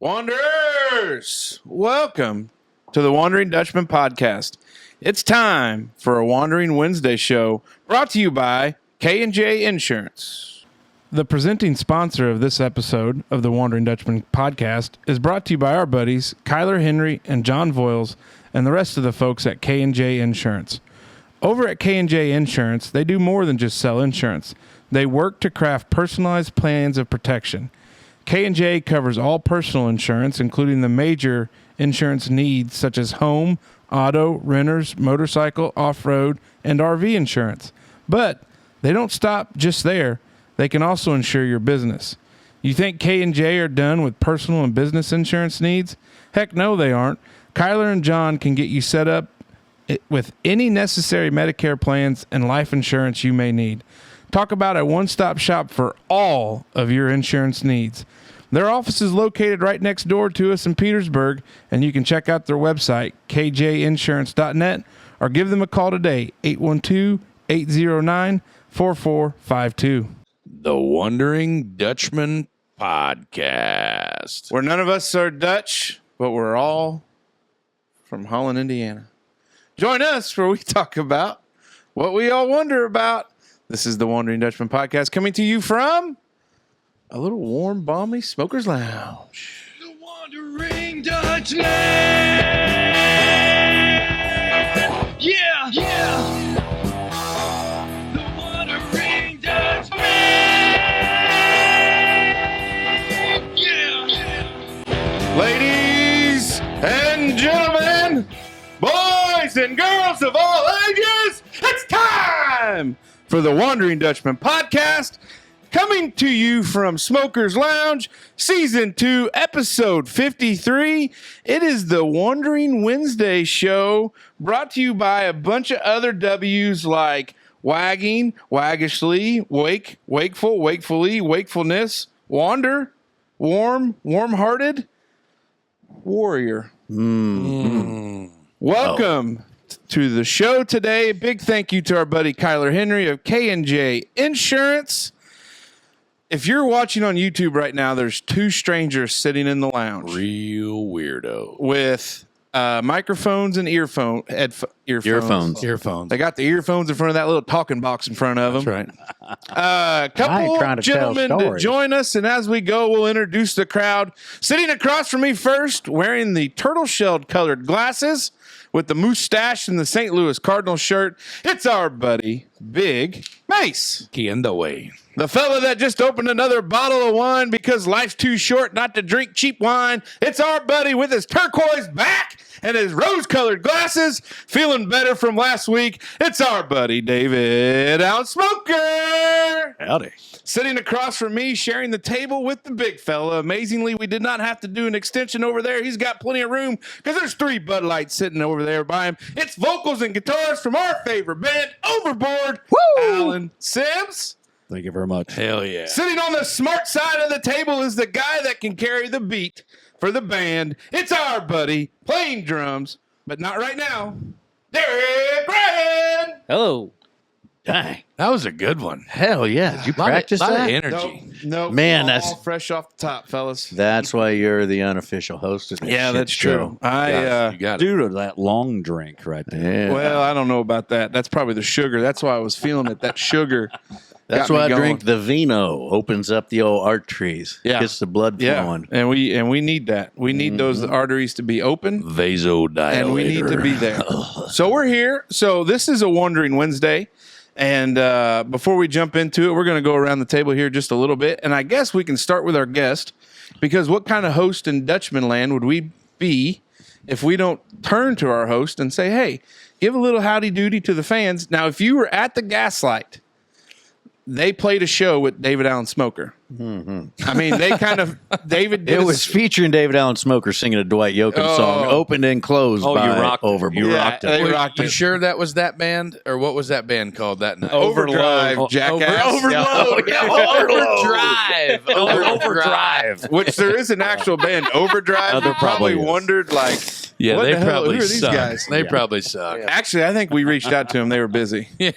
Wanderers, welcome to the Wondering Dutchmen podcast. It's time for a Wandering Wednesday show brought to you by K&J Insurance. The presenting sponsor of this episode of the Wandering Dutchmen podcast is brought to you by our buddies Kyler Henry and John Voiles and the rest of the folks at K&J Insurance. Over at K&J Insurance, they do more than just sell insurance. They work to craft personalized plans of protection. K&J covers all personal insurance, including the major insurance needs such as home, auto, renters, motorcycle, off-road, and RV insurance. But they don't stop just there. They can also insure your business. You think K&J are done with personal and business insurance needs? Heck no, they aren't. Kyler and John can get you set up with any necessary Medicare plans and life insurance you may need. Talk about a one-stop shop for all of your insurance needs. Their office is located right next door to us in Petersburg, and you can check out their website, kjinsurance.net, or give them a call today, 812-809-4452. The Wondering Dutchmen podcast. Where none of us are Dutch, but we're all from Holland, Indiana. Join us where we talk about what we all wonder about. This is the Wondering Dutchmen podcast coming to you from a little warm, balmy Smoker's Lounge. The Wandering Dutchmen. Yeah, yeah. The Wandering Dutchmen. Yeah, yeah. Ladies and gentlemen, boys and girls of all ages, it's time for the Wandering Dutchmen podcast, coming to you from Smoker's Lounge, Season 2, Episode 53. It is the Wandering Wednesday show, brought to you by a bunch of other W's like wagging, waggishly, wake, wakeful, wakefully, wakefulness, wander, warm, warm-hearted, warrior. Welcome to the show today. Big thank you to our buddy Kyler Henry of K&J Insurance. If you're watching on YouTube right now, there's two strangers sitting in the lounge. Real weirdo. With microphones and earphones. They got the earphones in front of that little talking box in front of them. That's A right. couple gentlemen to join us, and as we go, we'll introduce the crowd. Sitting across from me first, wearing the turtle-shelled colored glasses, with the mustache and the St. Louis Cardinal shirt, it's our buddy, Big Mace. Key in the way. The fella that just opened another bottle of wine because life's too short not to drink cheap wine. It's our buddy with his turquoise back and his rose-colored glasses, feeling better from last week. It's our buddy, David Out Smoker. Howdy. Sitting across from me, sharing the table with the big fella. Amazingly, we did not have to do an extension over there. He's got plenty of room because there's 3 Bud Lights sitting over there by him. It's vocals and guitars from our favorite band, Overboard. Woo! Alan Sims. Thank you very much. Hell yeah. Sitting on the smart side of the table is the guy that can carry the beat for the band. It's our buddy playing drums, but not right now, Derek Brand. Hello. Dang. That was a good one. Hell yeah. Did you practice lot that? of energy. No, Man, all that's- fresh off the top, fellas. That's why you're the unofficial host of this Yeah, shit that's true. show. You got it. Due to that long drink right there. Yeah. Well, I don't know about that. That's probably the sugar. That's why I was feeling it. That sugar. That's got me why I going. drink the vino. Opens up the old arteries. Yeah. Gets the blood Yeah, flowing. and we need that. We need those arteries to be open, Vasodilator. and we need to be there. So we're here. So this is a Wandering Wednesday. And before we jump into it, we're going to go around the table here just a little bit. And I guess we can start with our guest, because what kind of host in Dutchman land would we be if we don't turn to our host and say, hey, give a little howdy doody to the fans. Now, if you were at the Gaslight, they played a show with David Allen Smoker. I mean, they kind of, David did It was featuring David Allen Smoker singing a Dwight Yoakam song, opened and closed by you rocked it. Overboard. You rocked it. They rocked You it. sure that was that band? Or what was that band called that night? Overdrive, jackass. Overload. Overdrive. Which there is an actual band, Overdrive. there You probably probably is. wondered, like, Yeah, What they the hell? probably Who are these suck. guys? They probably suck. Actually, I think we reached out to them. They were busy. Yeah.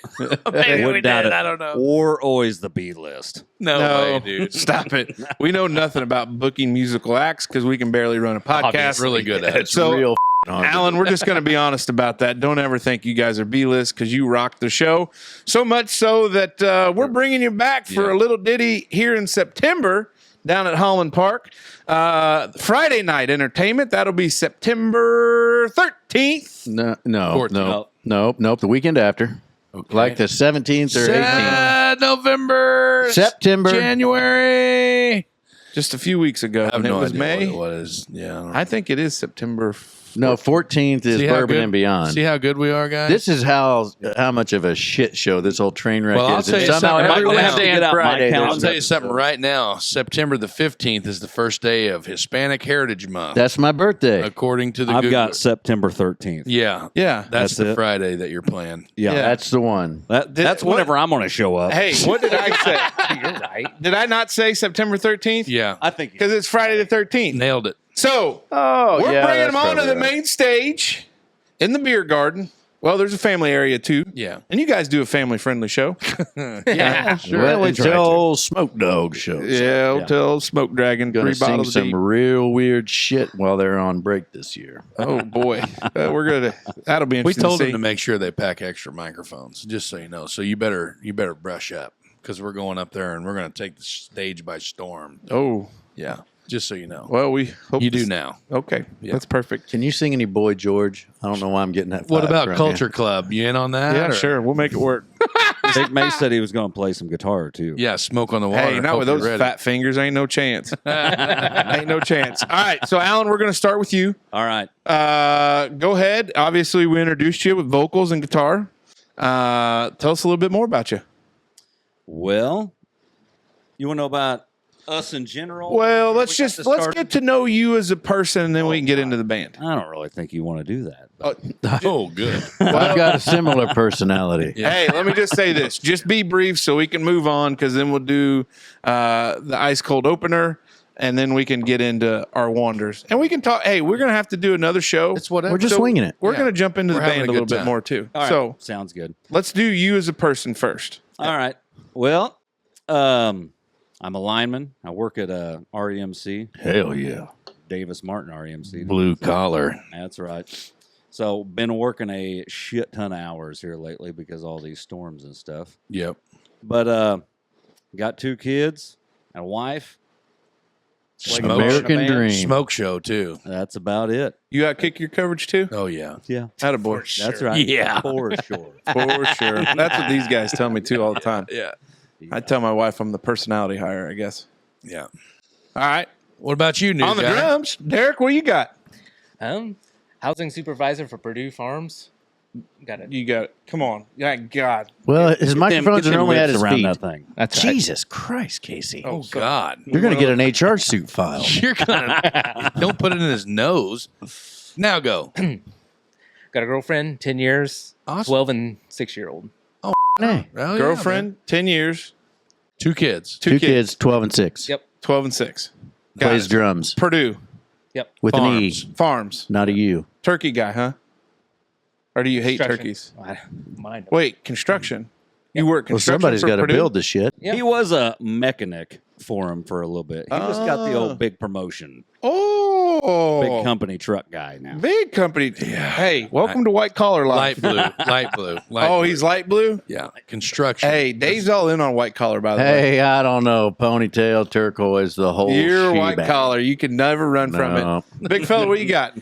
Maybe we Wouldn't doubt did. it. I don't know. Or always the B list. No, way, dude. Stop it. We know nothing about booking musical acts because we can barely run a podcast. Really good at it. So, Real hard. Alan, we're just going to be honest about that. Don't ever think you guys are B-list because you rock the show. So much so that we're bringing you back for a little ditty here in September down at Holland Park. Friday night entertainment. That'll be September 13th. Nope. The weekend after. Okay. Like the 17th or 18th. November. September. January. Just a few weeks ago. I have And no it was idea May. what it was. Yeah. I don't know. I think it is September. No, 14th is See how Bourbon good- and Beyond. See how good we are, guys? This is how much of a shit show this whole train wreck Well, I'll is. tell you And somehow something. every Am I gonna have to Wednesday get and out my Friday, calendar? I'll there's tell you an something episode. right now. September the 15th is the first day of Hispanic Heritage Month, That's my birthday. according to the I've Google. got September 13th. Yeah. Yeah. That's That's the it. Friday that you're playing. Yeah. That's the one. That's whenever I'm going to show up. Hey, what did I say? You're right. Did I not say September 13th? Yeah. I think Because it's Friday the 13th. Nailed it. So, Oh, we're yeah, bringing that's them onto probably the right. main stage in the beer garden. Well, there's a family area too. Yeah. And you guys do a family-friendly show. Yeah. Well, it's the old Smoke Dog show. Yeah, Hotel Smoke Dragon, Gonna 3 sing bottles some deep. real weird shit while they're on break this year. Oh, boy. That'll be We interesting told to them see. to make sure they pack extra microphones, just so you know. So you better brush up because we're going up there and we're going to take the stage by storm. Oh, Yeah. Just so you know. well, we hope You do this- now. Okay, Yeah. that's perfect. Can you sing any Boy George? I don't know why I'm getting that. What vibe about from Culture Club? You in on that? Yeah, or- sure. We'll make it work. Big May said he was going to play some guitar too. Yeah, Smoke on the Water. Hey, not Hope with you're those ready. fat fingers. Ain't no chance. Ain't no chance. All right. So, Alan, we're going to start with you. All right. Go ahead. Obviously, we introduced you with vocals and guitar. Tell us a little bit more about you. Well, you want to know about us in general? Well, let's We got just to let's start- get to know you as a person, and then we can get into the band. I don't really think you want to do that. but- Oh, good. I've got a similar personality. Yeah. Hey, let me just say this. Just be brief so we can move on, because then we'll do the ice cold opener, and then we can get into our wanders. And we can talk. Hey, we're going to have to do another show. It's whatever. We're just So winging it. We're Yeah. going to jump into We're the having band a a little good bit time. more, too. All right. So Sounds good. let's do you as a person first. All right. Well, I'm a lineman. I work at REMC, Hell yeah. Davis Martin REMC. Blue collar. That's right. So been working a shit ton of hours here lately because of all these storms and stuff. Yep. But got 2 kids, a wife. Like Smoke, American band. Dream. smoke show, too. That's about it. You got kick your coverage, too? Oh, yeah. Yeah, Attaboy. that's right. Yeah. For sure. For sure. That's what these guys tell me, too, all the time. Yeah. I tell my wife I'm the personality hire, I guess. Yeah. All right. What about you, new On the guy? drums, Derek, what you got? Housing supervisor for Purdue Farms. Got it. You got it. Come on. Yeah, God. Well, his microphones Get are them only at whips his around feet. that thing. That's right. Jesus Christ, Casey. Oh, God. You're going to get an HR suit file. You're gonna don't put it in his nose. Now go. Got a girlfriend, 10 years, Awesome. 12 and 6-year-old. Hey, Hell yeah, Girlfriend, man. 10 years, 2 kids. two two kids, kids, 12 and 6. Yep. 12 and 6. Got Plays it. drums Purdue, Yep. with Farms. an E, farms, not a U. turkey guy, huh? Or do you hate Construction. turkeys? Mine. Wait, construction. You work Well, construction somebody's for got to Purdue? build the shit. Yeah. He was a mechanic for him for a little bit. He just got the Oh. old big promotion. Oh. Big company truck guy now. Big company. Hey, welcome to White Collar Life. Light blue. Light blue. Light Oh, blue. he's light blue? Yeah. Construction. Hey, Dave's all in on White Collar, by the way. Hey, I don't know. Ponytail, turquoise, the whole You're White shebang. Collar. You can never run from No. it. Big fella, what you got?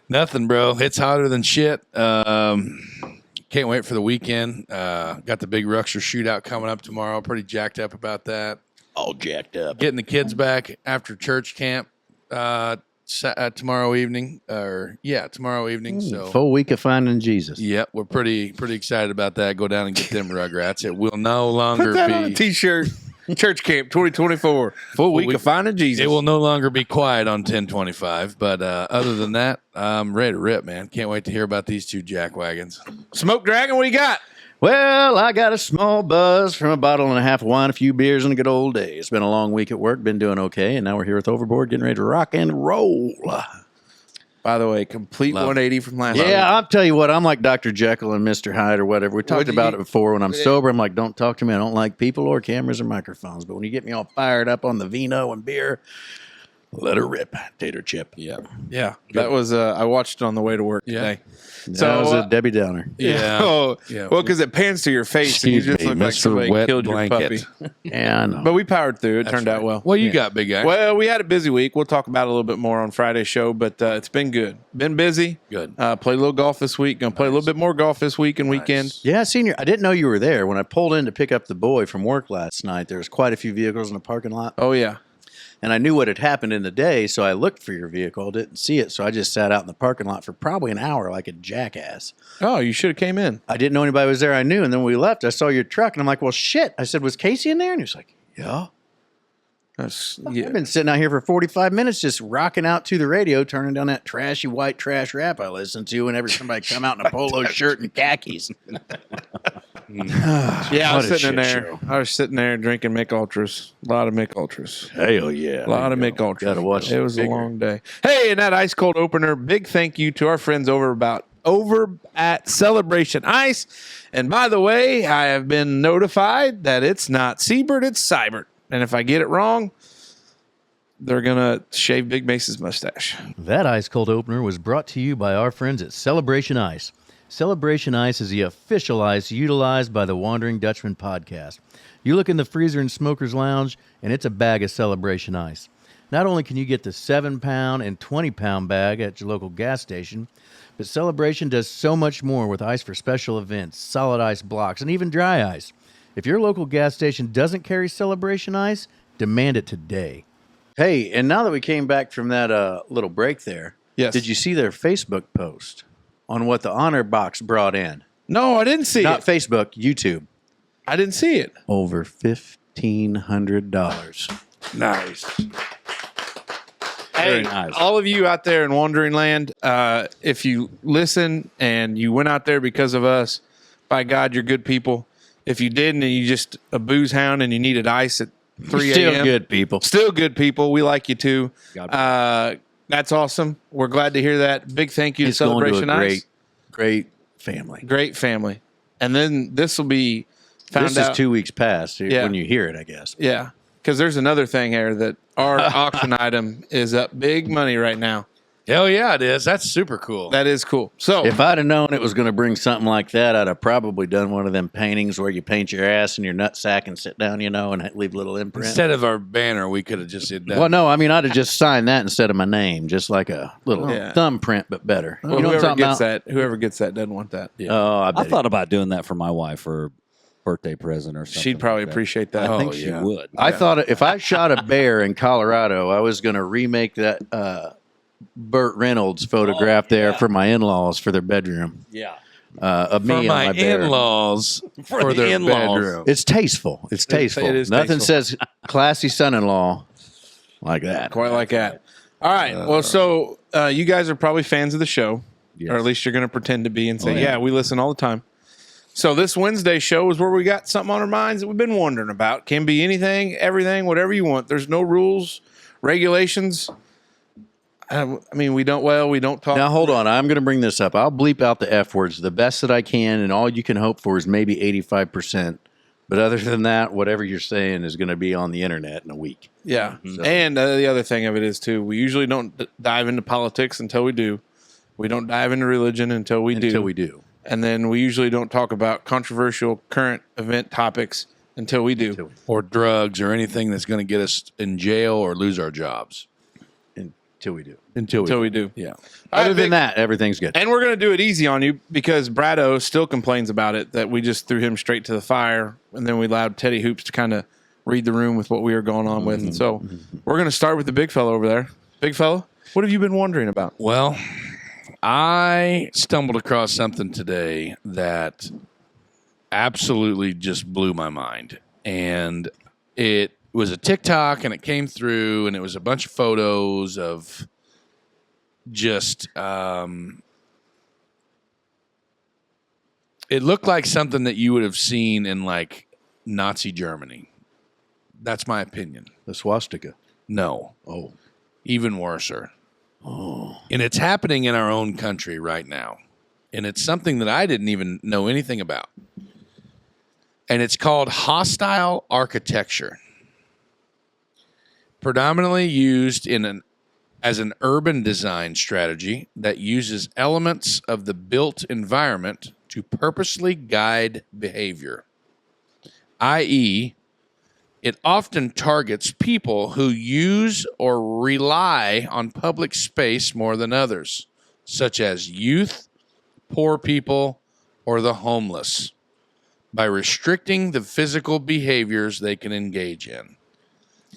Nothing, bro. It's hotter than shit. Can't wait for the weekend. Got the big Ruxer shootout coming up tomorrow. Pretty jacked up about that. All jacked up. Getting the kids back after church camp tomorrow evening. Tomorrow evening. So Full week of finding Jesus. yep, we're pretty excited about that. Go down and get them Rugrats. It will no longer Put that on a be. T-shirt. Church Camp 2024. Full week week. of finding Jesus. It will no longer be quiet on 1025. But other than that, I'm ready to rip, man. Can't wait to hear about these 2 jackwagons. Smoke Dragon, what you got? Well, I got a small buzz from a bottle and a half of wine, a few beers, and a good old day. It's been a long week at work, been doing okay, and now we're here with Overboard, getting ready to rock and roll. By the way, complete Love it. 180 from last Yeah, week. I'll tell you what. I'm like Dr. Jekyll and Mr. Hyde or whatever. We talked do about you- it before. When I'm sober, I'm like, don't talk to me. I don't like people or cameras or microphones. But when you get me all fired up on the vino and beer, let her rip, tater chip. Yeah. Yeah, that was. I watched it on the way to work Yeah. today. So that was a Debbie Downer. Yeah. Oh, Yeah. well, because it pans to your face and you Excuse just me, look like Mr. somebody Wet killed Blanket. your puppy. Yeah, I know. But we powered through. It That's turned out right. well. What you got, big guy? Well, we had a busy week. We'll talk about it a little bit more on Friday's show, but it's been good. Been busy. Good. Played a little golf this week. Going to play a little bit more golf this week and weekend. Nice. Yeah, Senior, I didn't know you were there. When I pulled in to pick up the boy from work last night, there was quite a few vehicles in the parking lot. Oh, yeah. And I knew what had happened in the day, so I looked for your vehicle, didn't see it, so I just sat out in the parking lot for probably an hour like a jackass. Oh, you should have came in. I didn't know anybody was there I knew, and then when we left, I saw your truck, and I'm like, well, shit. I said, was Casey in there? And he was like, yeah. Yeah. I've been sitting out here for 45 minutes just rocking out to the radio, turning down that trashy white trash rap I listen to whenever somebody come out in a polo shirt and khakis. Yeah, I What was a sitting in shit there. show. I was sitting there drinking Mick Ultras. A lot of Mick Ultras. Hell yeah. A lot of Mick Ultras. Gotta watch It was bigger. a long day. Hey, and that ice cold opener, big thank you to our friends over at Celebration Ice. And by the way, I have been notified that it's not Seabird, it's Cybert. And if I get it wrong, they're going to shave Big Mace's mustache. That ice cold opener was brought to you by our friends at Celebration Ice. Celebration Ice is the official ice utilized by the Wondering Dutchmen podcast. You look in the freezer in Smoker's Lounge, and it's a bag of Celebration Ice. Not only can you get the 7-pound and 20-pound bag at your local gas station, but Celebration does so much more with ice for special events, solid ice blocks, and even dry ice. If your local gas station doesn't carry Celebration Ice, demand it today. Hey, and now that we came back from that little break there, Yes. did you see their Facebook post on what the honor box brought in? No, I didn't see Not it. Facebook, YouTube. I didn't see it. Over $1,500. Nice. Hey, nice. all of you out there in Wandering Land, if you listen and you went out there because of us, by God, you're good people. If you didn't and you just a booze hound and you needed ice at 3 a.m. Still good people. Still good people. We like you too. God That's awesome. We're glad to hear that. Big thank you to It's going to Celebration a Ice. great family. Great family. And then this will be found This out. is 2 weeks past Yeah. when you hear it, I guess. Yeah. Because there's another thing here that our auction item is up big money right now. Hell yeah, it is. That's super cool. That is cool. So If I'd have known it was going to bring something like that, I'd have probably done one of them paintings where you paint your ass and your nutsack and sit down, and leave a little imprint. Instead of our banner, we could have just did that. Well, no, I mean, I'd have just signed that instead of my name, just like a little Yeah. thumbprint, but better. well, you know what I'm whoever talking about? whoever gets that doesn't want that. Oh, I I bet thought about doing that for my wife for her birthday present or something. She'd probably like that. appreciate that. I think Oh, she yeah. would. I thought if I shot a bear in Colorado, I was going to remake that Burt Reynolds photograph there for my in-laws for their bedroom. Yeah. Of me for on my bear. in-laws For the their in-laws. bedroom. It's tasteful. It's tasteful. it is Nothing tasteful. says classy son-in-law like that. Quite like that. All right. Well, so you guys are probably fans of the show, or at least you're going to pretend to be and say, yeah, we listen all the time. So this Wednesday show is where we got something on our minds that we've been wondering about. Can be anything, everything, whatever you want. There's no rules, regulations. I mean, we don't talk. Now, hold on. I'm going to bring this up. I'll bleep out the F words the best that I can, and all you can hope for is maybe 85%. But other than that, whatever you're saying is going to be on the internet in a week. Yeah. And the other thing of it is, too, we usually don't dive into politics until we do. We don't dive into religion until we do. Until we do. And then we usually don't talk about controversial current event topics until we do. Or drugs or anything that's going to get us in jail or lose our jobs. Until we do. Until we do. Yeah. All right, Other than Vic, that, everything's good. and we're going to do it easy on you because Brado still complains about it, that we just threw him straight to the fire. And then we allowed Teddy Hoops to kind of read the room with what we were going on with. And so we're going to start with the big fella over there. Big fella, what have you been wondering about? Well, I stumbled across something today that absolutely just blew my mind. And it was a TikTok and it came through and it was a bunch of photos of just it looked like something that you would have seen in like Nazi Germany. That's my opinion. The swastika. No, Oh. even worser. And it's happening in our own country right now. And it's something that I didn't even know anything about. And it's called hostile architecture. Predominantly used as an urban design strategy that uses elements of the built environment to purposely guide behavior, i.e., it often targets people who use or rely on public space more than others, such as youth, poor people, or the homeless, by restricting the physical behaviors they can engage in.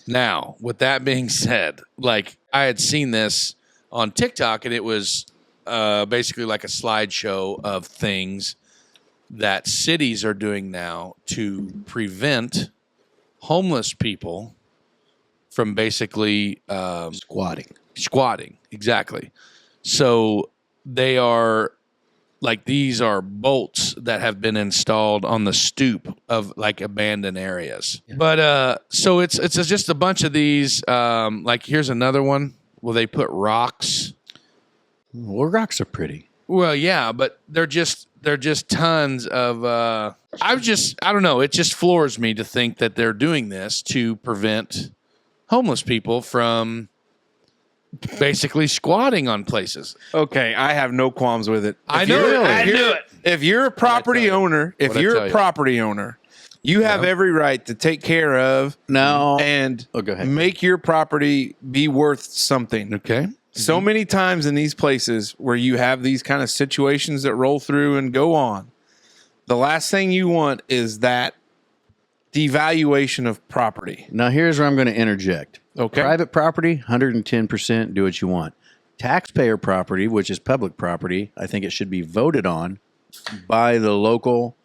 Now, with that being said, like I had seen this on TikTok, and it was basically like a slideshow of things that cities are doing now to prevent homeless people from basically squatting. Exactly. So they are like, these are bolts that have been installed on the stoop of like abandoned areas. Yeah. But so it's just a bunch of these. Like here's another one where they put rocks. Well, rocks are pretty. Well, yeah, but they're just tons of. I don't know. It just floors me to think that they're doing this to prevent homeless people from basically squatting on places. Okay, I have no qualms with it. I know. I knew it. If you're a property owner, you have every right to take care of and go ahead. Make your property be worth something. Okay. So many times in these places where you have these kind of situations that roll through and go on, the last thing you want is that devaluation of property. Now, here's where I'm going to interject. Okay. Private property, 110%, do what you want. Taxpayer property, which is public property, I think it should be voted on by the local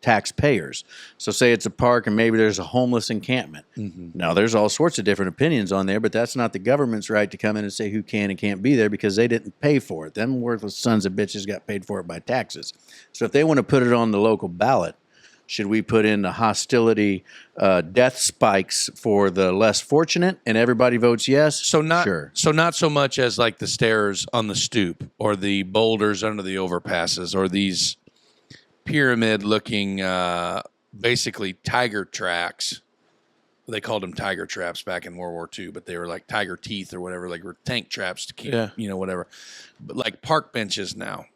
taxpayers. So say it's a park and maybe there's a homeless encampment. Mm-hmm. Now, there's all sorts of different opinions on there, but that's not the government's right to come in and say who can and can't be there because they didn't pay for it. Them worthless sons of bitches got paid for it by taxes. So if they want to put it on the local ballot, should we put in the hostility death spikes for the less fortunate and everybody votes yes? So not so much as like the stairs on the stoop or the boulders under the overpasses or these pyramid-looking, basically tiger tracks. They called them tiger traps back in World War II, but they were like tiger teeth or whatever, like were tank traps to keep, whatever. But like park benches now.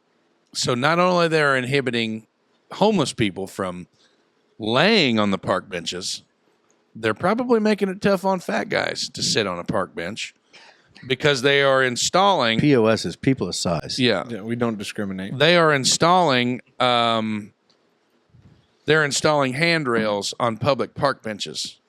So not only they're inhibiting homeless people from laying on the park benches, they're probably making it tough on fat guys to sit on a park bench because they are installing POS is people of size. Yeah, we don't discriminate. They are installing handrails on public park benches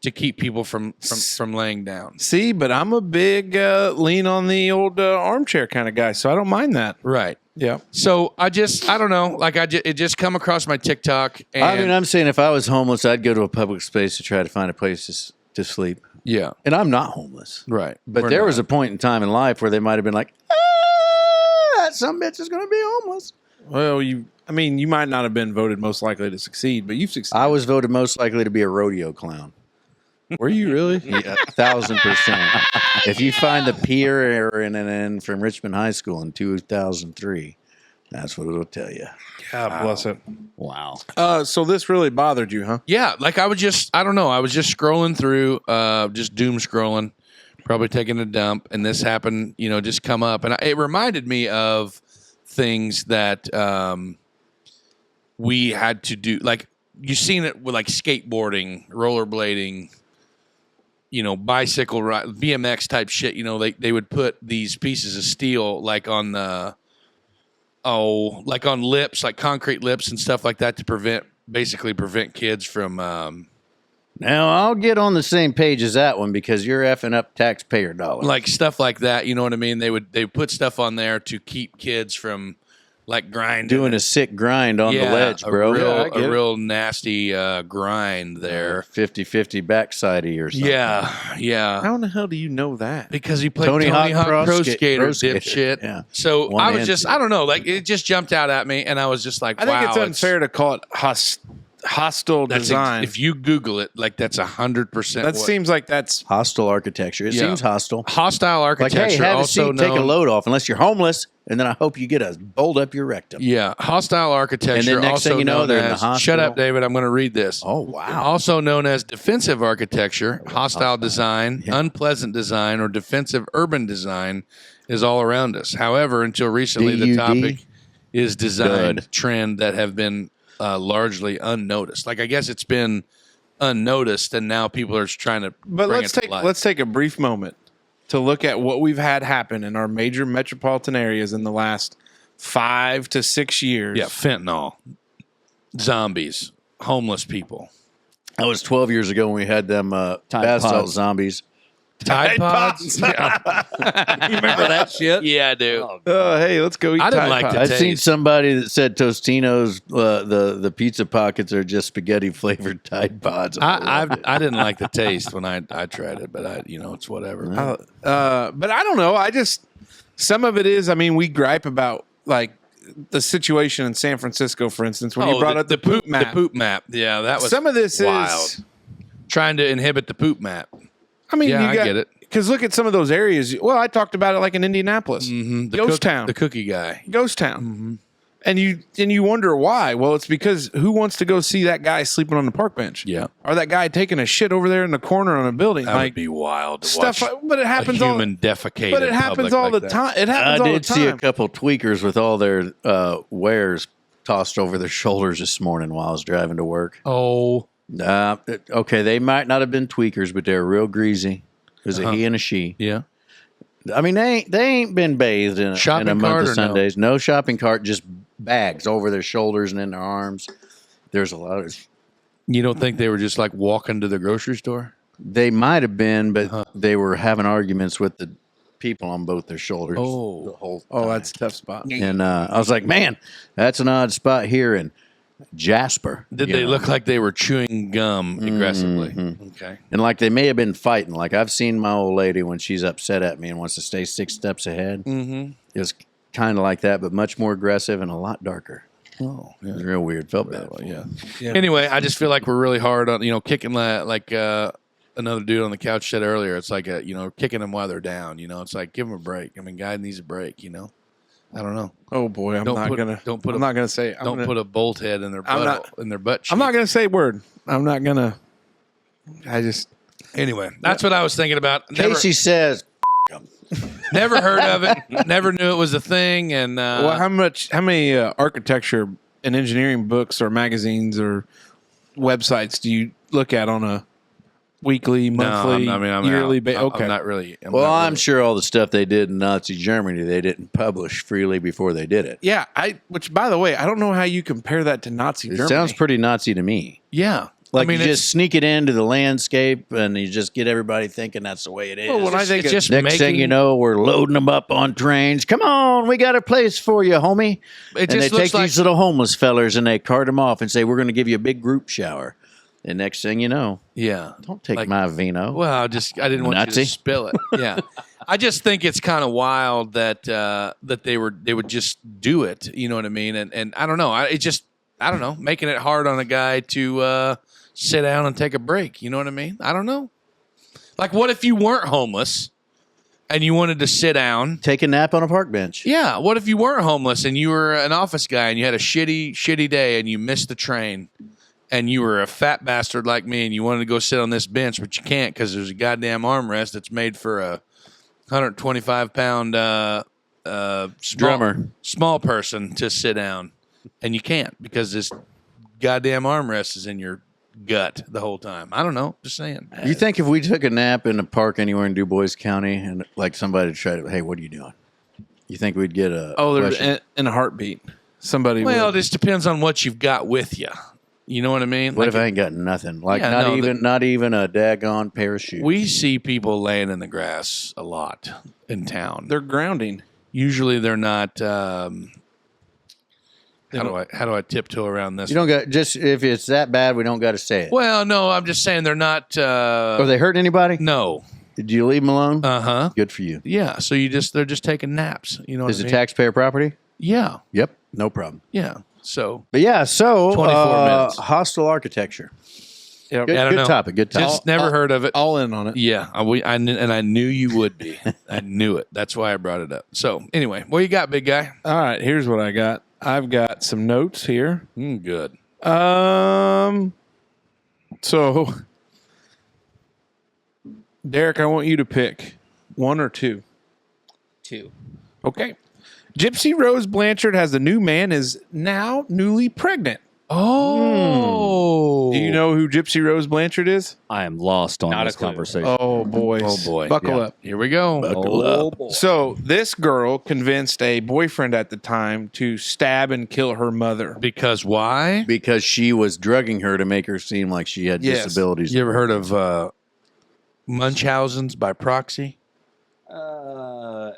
to keep people from laying down. See, but I'm a big lean on the old armchair kind of guy, so I don't mind that. Right. Yeah. So I don't know. Like it just come across my TikTok. And I mean, I'm saying if I was homeless, I'd go to a public space to try to find a place to sleep. Yeah. And I'm not homeless. Right. But there was a point in time in life where they might have been like, that some bitch is going to be homeless. Well, you might not have been voted most likely to succeed, but you've succeeded. I was voted most likely to be a rodeo clown. Were you really? Yeah, 1,000%. If you find the PRNN from Richmond High School in 2003, that's what it'll tell you. God bless it. Wow. So this really bothered you, huh? Yeah. Like I was just scrolling through, just doom scrolling, probably taking a dump, and this happened, just come up. And it reminded me of things that we had to do. Like you've seen it with like skateboarding, rollerblading, bicycle ride, BMX type shit. They would put these pieces of steel like on lips, like concrete lips and stuff like that to prevent kids from. Now I'll get on the same page as that one because you're effing up taxpayer dollars. Like stuff like that, you know what I mean? They put stuff on there to keep kids from like grinding. Doing a sick grind on the ledge, bro. A real nasty grind there. 50-50 backside or something. Yeah. How in the hell do you know that? Because he played Tony Hawk Pro Skater, dipshit. Yeah. So I was just, I don't know, like it just jumped out at me, and I was just like, I think it's unfair to call it hostile design. If you Google it, like that's 100%. That seems like that's Hostile architecture. It Yeah. seems hostile. hostile Like, architecture. hey, have a also seat, take a known, load off, unless you're homeless, and then I hope you get a bolt up your rectum. Yeah, hostile architecture. And then next also thing you know, known they're in the as, hospital. Shut up, David. I'm going to read this. Oh, wow. Also known as defensive architecture, hostile design, Yeah. unpleasant design, or defensive urban design is all around us. However, until recently, the DUD? topic is design Good. trend that have been largely unnoticed. Like I guess it's been unnoticed, and now people are trying to. But bring let's it to life. let's take a brief moment to look at what we've had happen in our major metropolitan areas in the last 5 to 6 years. Yeah, fentanyl, zombies, homeless people, That was 12 years ago when we had them bath Pods. salt zombies. Tide Pods. Yeah. You remember that shit? Yeah, I do. Oh, hey, let's go eat. I didn't Tide like Pods. the I've seen taste. somebody that said Tostino's the pizza pockets are just spaghetti flavored Tide Pods. I didn't like the taste when I tried it, but it's whatever. But I don't know. I just some of it is. I mean, we gripe about like the situation in San Francisco, for instance, when you brought up the poop map. The poop map. Yeah, that was Some of this wild. is. Trying to inhibit the poop map. I mean, Yeah, you I get it. Because look at some of those areas. Well, I talked about it like in Indianapolis, Mm-hmm. Ghost Town, The cookie guy. Ghost Town, Mm-hmm. and you wonder why. Well, it's because who wants to go see that guy sleeping on the park bench? Yeah. Or that guy taking a shit over there in the corner on a building, That like would be wild to stuff. watch But it a happens all. human defecate. But it in happens public all like the that. time. It I happens all the did see a time. couple tweakers with all their wares tossed over their shoulders this morning while I was driving to work. Oh, Okay, they might not have been tweakers, but they're real greasy. It was a he and a she. yeah. I mean, they ain't been bathed in Shopping a month cart of or no? Sundays. No shopping cart, just bags over their shoulders and in their arms. There's a lot of. You don't think they were just like walking to the grocery store? They might have been, but they were having arguments with the people on both their shoulders. Oh. the whole Oh, time. that's a tough spot. And I was like, man, that's an odd spot here in Jasper. Did you they know? look like they were chewing gum aggressively? Okay. And like they may have been fighting. Like I've seen my old lady when she's upset at me and wants to stay 6 steps ahead. Mm-hmm. It was kind of like that, but much more aggressive and a lot darker. Oh, It was real weird. Felt bad. for yeah. Yeah. Anyway, I just feel like we're really hard on kicking like another dude on the couch said earlier. It's like kicking them while they're down. It's like give them a break. I mean, guy needs a break. I don't know. Oh boy, I'm Don't not put- gonna. don't put I'm a- not gonna say. Don't put a bolt head in their I'm butt in their butt cheek. I'm not gonna say a word. I'm not gonna. I just. Anyway, that's what I was thinking about. Never, Casey says, never heard of it. Never knew it was a thing. And Well, how many architecture and engineering books or magazines or websites do you look at on a weekly, monthly, I'm yearly out. basis? Okay. I'm not really. I'm sure all the stuff they did in Nazi Germany, they didn't publish freely before they did it. Yeah, which by the way, I don't know how you compare that to Nazi It Germany. sounds pretty Nazi to me. Yeah. Like you it's just sneak it into the landscape and you just get everybody thinking that's the way it is. Well, when I think it's of- just Next thing you know, we're loading them up on trains. Come on, we got a place for you, homie. It And they just looks take like these little homeless fellers and they cart them off and say, we're going to give you a big group shower. And next thing you know, yeah. don't take Like- my vino. Well, I didn't want you Nazi. to spill it. Yeah, I just think it's kind of wild that they would just do it. You know what I mean? And I don't know. I don't know, making it hard on a guy to sit down and take a break. You know what I mean? I don't know. Like, what if you weren't homeless and you wanted to sit down? Take a nap on a park bench. Yeah. What if you weren't homeless and you were an office guy and you had a shitty day and you missed the train? And you were a fat bastard like me, and you wanted to go sit on this bench, but you can't because there's a goddamn armrest that's made for a 125-pound Drummer. small person to sit down, and you can't because this goddamn armrest is in your gut the whole time. I don't know. Just saying. You think if we took a nap in a park anywhere in Du Bois County and like somebody tried to, hey, what are you doing? You think we'd get a there's question? in a heartbeat. Somebody. Well, would. it just depends on what you've got with you. You know what I mean? What Like, if I ain't got nothing? Like Yeah, not even a daggone pair of shoes. we see people laying in the grass a lot in town. They're grounding. Usually they're not. How do I tiptoe around this? You don't got just if it's that bad, we don't got to say it. Well, no, I'm just saying they're not. Are they hurting anybody? No. Did you leave them alone? Uh-huh. Good for you. Yeah. So they're just taking naps. You know what Is I it mean? taxpayer property? Yeah. Yep. No problem. Yeah. So But yeah, so 24 minutes. hostile architecture. Yep. Good, I don't good know. topic. Good topic. Just never heard of it. All in on it. Yeah, I knew you would be. I knew it. That's why I brought it up. So anyway, what you got, big guy? All right, here's what I got. I've got some notes here. Good. So Derek, I want you to pick one or two. 2. Okay. Gypsy Rose Blanchard has a new man, is now newly pregnant. Oh, Do you know who Gypsy Rose Blanchard is? I am lost on Not this a clue. conversation. Oh, boys. Oh, boy. Buckle Yeah. up. Here we go. Oh, boy. So this girl convinced a boyfriend at the time to stab and kill her mother. Because why? Because she was drugging her to make her seem like she had Yes. disabilities. You ever heard of Munchausen's by proxy?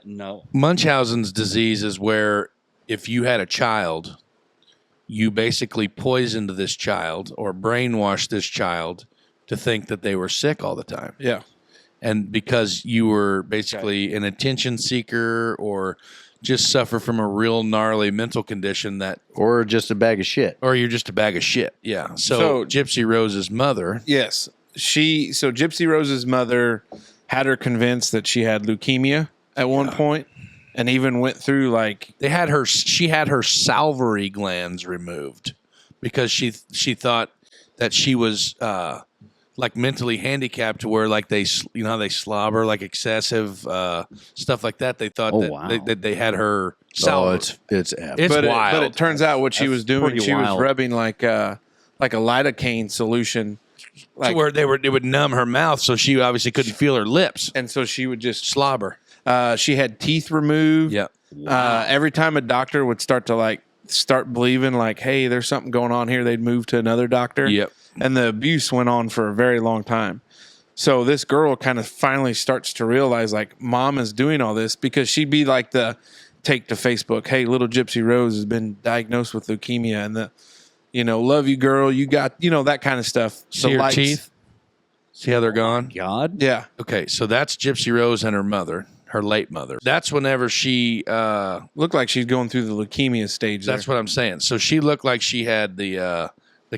No. Munchausen's disease is where if you had a child, you basically poisoned this child or brainwashed this child to think that they were sick all the time. Yeah. And because you were basically an attention seeker or just suffer from a real gnarly mental condition that, Or just a bag of shit. or you're just a bag of shit. Yeah. So So- Gypsy Rose's mother, Yes. So Gypsy Rose's mother had her convinced that she had leukemia at one point, and even went through like, she had her salivary glands removed because she thought that she was like mentally handicapped to where like they how they slobber like excessive stuff like that. They thought Oh, that, wow. that they had her Oh, salivary. it's It's but wild. But it turns out what she That's was doing, pretty she was wild. rubbing like a lidocaine solution, to where it would numb her mouth, so she obviously couldn't feel her lips. and so she would just Slobber. she had teeth removed. Yeah. Every time a doctor would start believing like, hey, there's something going on here, they'd move to another doctor. Yep. And the abuse went on for a very long time. So this girl kind of finally starts to realize like mom is doing all this, because she'd be like the take to Facebook, hey, little Gypsy Rose has been diagnosed with leukemia, and the, love you girl, you got, that kind of stuff. See her teeth? See how they're gone? God. Yeah. Okay, so that's Gypsy Rose and her mother, her late mother. That's whenever she Looked like she's going through the leukemia stage. that's what I'm saying. So she looked like she had the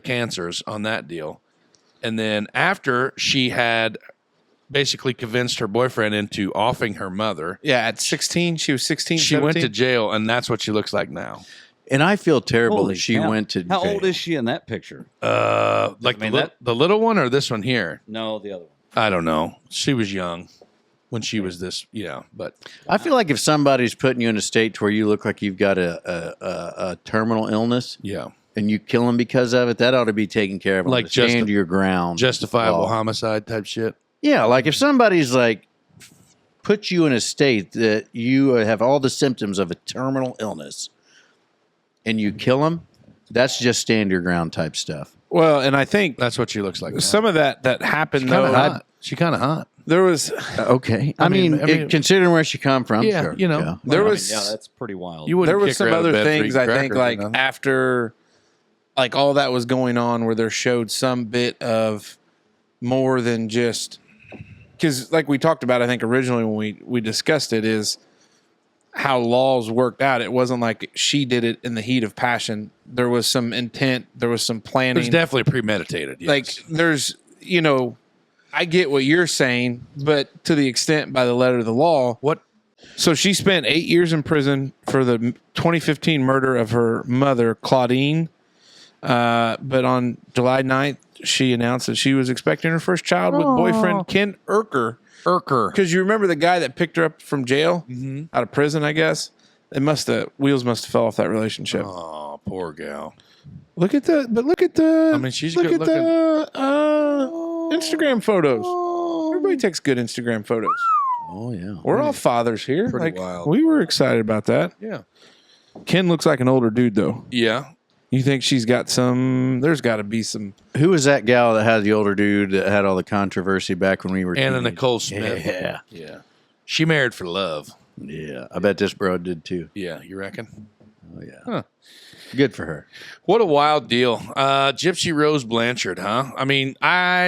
cancers on that deal. And then after she had basically convinced her boyfriend into offing her mother, Yeah, at 16, she was 16, she went to 17. jail, and that's what she looks like now. And I feel terrible Holy that she cow. went to How jail. old is she in that picture? Like I mean, the little one or this one here? No, the other one. I don't know. She was young when she was this, but I feel like if somebody's putting you in a state to where you look like you've got a terminal illness yeah. and you kill them because of it, that ought to be taken care of. Like stand your ground. Justifiable law. homicide type shit. Yeah, like if somebody's like put you in a state that you have all the symptoms of a terminal illness and you kill them, that's just stand your ground type stuff. Well, and I think That's what she looks like now. some of that happened Kind of though. hot. She kind of hot. There was Okay. I mean, considering where she come from, Yeah, sure. you know. Yeah. there I mean, was yeah, that's pretty wild. You wouldn't there was kick her some out of other bed for things eating I think crackers or like nothing. after like all that was going on where there showed some bit of more than just because like we talked about I think originally when we discussed it is how laws worked out. It wasn't like she did it in the heat of passion. There was some intent, there was some It planning. was definitely premeditated. Yes. Like there's I get what you're saying, but to the extent by the letter of the law. what? So she spent 8 years in prison for the 2015 murder of her mother, Claudine. But on July 9th, she announced that she was expecting her first child with boyfriend Ken Urker. Because you remember the guy that picked her up from jail, out of prison, I guess? Wheels must have fell off that relationship. Oh, poor gal. Look at the. I mean, she's look good at the Instagram photos. Everybody takes good Instagram photos. Oh, yeah. We're all fathers here. pretty wild. We were excited about that. Yeah. Ken looks like an older dude, though. Yeah. You think she's got some? There's got to be some. Who was that gal that had the older dude that had all the controversy back when we were Anna teenagers? Nicole Smith. Yeah. Yeah. She married for love. Yeah. I bet this bro did too. Yeah. You reckon? Oh yeah. Huh. Good for her. What a wild deal. Gypsy Rose Blanchard, huh? I mean,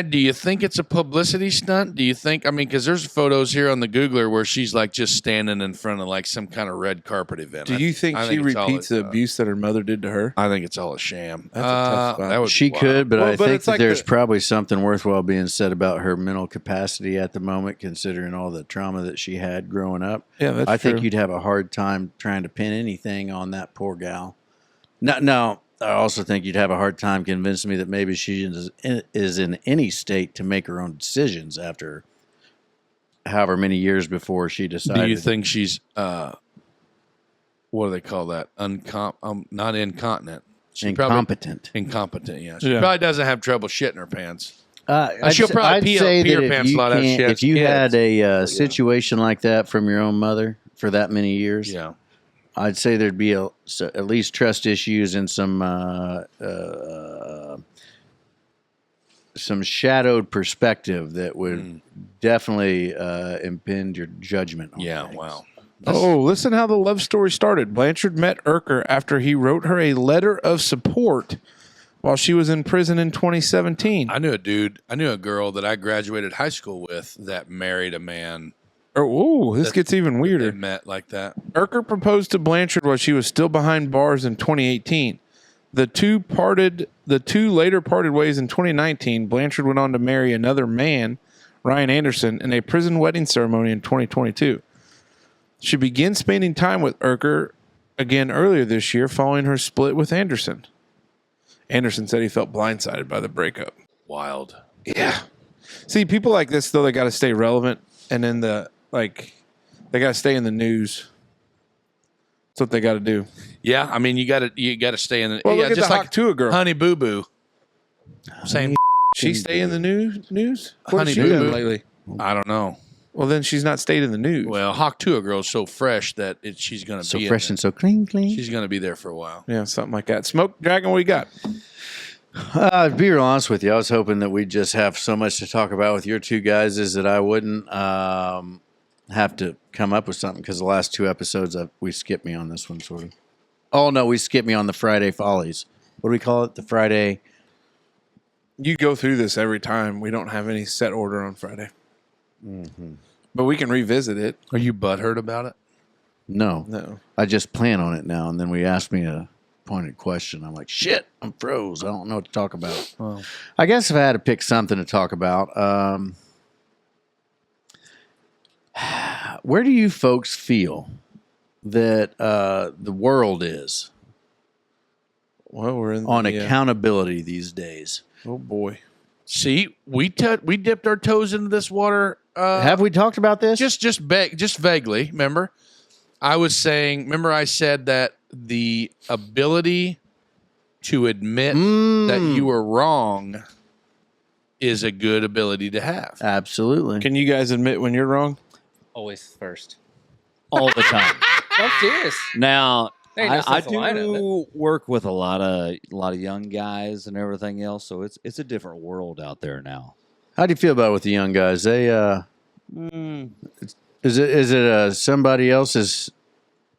do you think it's a publicity stunt? Do you think, because there's photos here on the Googler where she's like just standing in front of like some kind of red carpet event. Do you think she it's all repeats the abuse that her mother did to her? I think it's all a sham. That's a tough spot. That would She be wild. could, but Well, I but think it's that like there's probably something worthwhile being said about her mental capacity at the moment, considering all the trauma that she had growing up. Yeah, that's I think true. you'd have a hard time trying to pin anything on that poor gal. No, I also think you'd have a hard time convincing me that maybe she is in any state to make her own decisions after however many years before she decided. Do you think she's, what do they call that? Not incontinent. incompetent? Incompetent, yeah. She Yeah. probably doesn't have trouble shitting her pants. I'd she'll say- probably I'd pee say her that pants if a lot you as she can't- has if you kids. had a situation like that from your own mother for that many years, Yeah. I'd say there'd be at least trust issues and some shadowed perspective that would definitely impinge your judgment on Yeah, things. wow. Oh, listen how the love story started. Blanchard met Urker after he wrote her a letter of support while she was in prison in 2017. I knew a girl that I graduated high school with that married a man This gets even they weirder. met like that. Urker proposed to Blanchard while she was still behind bars in 2018. The two later parted ways in 2019. Blanchard went on to marry another man, Ryan Anderson, in a prison wedding ceremony in 2022. She began spending time with Urker again earlier this year following her split with Anderson. Anderson said he felt blindsided by the breakup. Wild. Yeah. See, people like this, though, they got to stay relevant. And then they got to stay in the news. That's what they got to do. Yeah, I mean you got to stay in the Well, look at just the like Hawk girl. Honey Boo Boo. Same. She stay in the news? What Honey has she Boo done Boo. lately? I don't know. Well, then she's not stayed in the news. Well, Hawk Tua girl is so fresh that she's going to So be fresh in and so clean. She's going to be there for a while. Yeah, something like that. Smoke Dragon, what you got? To be real honest with you, I was hoping that we'd just have so much to talk about with your two guys is that I wouldn't have to come up with something because the last two episodes we skipped me on this one sort of. Oh no, we skipped me on the Friday Follies. What do we call it? The Friday. You go through this every time. We don't have any set order on Friday. But we can revisit it. Are you butthurt about it? No, No. I just plan on it now, and then we asked me a pointed question. I'm like, shit, I'm froze. I don't know what to talk about. Well, I guess if I had to pick something to talk about, where do you folks feel that the world is Well, we're in on the, accountability these days? oh, boy. see, we dipped our toes into this water. Have we talked about this? Just vaguely. Remember, remember I said that the ability to admit that you were wrong is a good ability to have. Absolutely. Can you guys admit when you're wrong? Always first. all the time. I'm serious. Now, There ain't no I sense of lying, is do work with a lot of young guys and everything else, so it's a different world out there now. How do you feel about it with the young guys? They is it somebody else's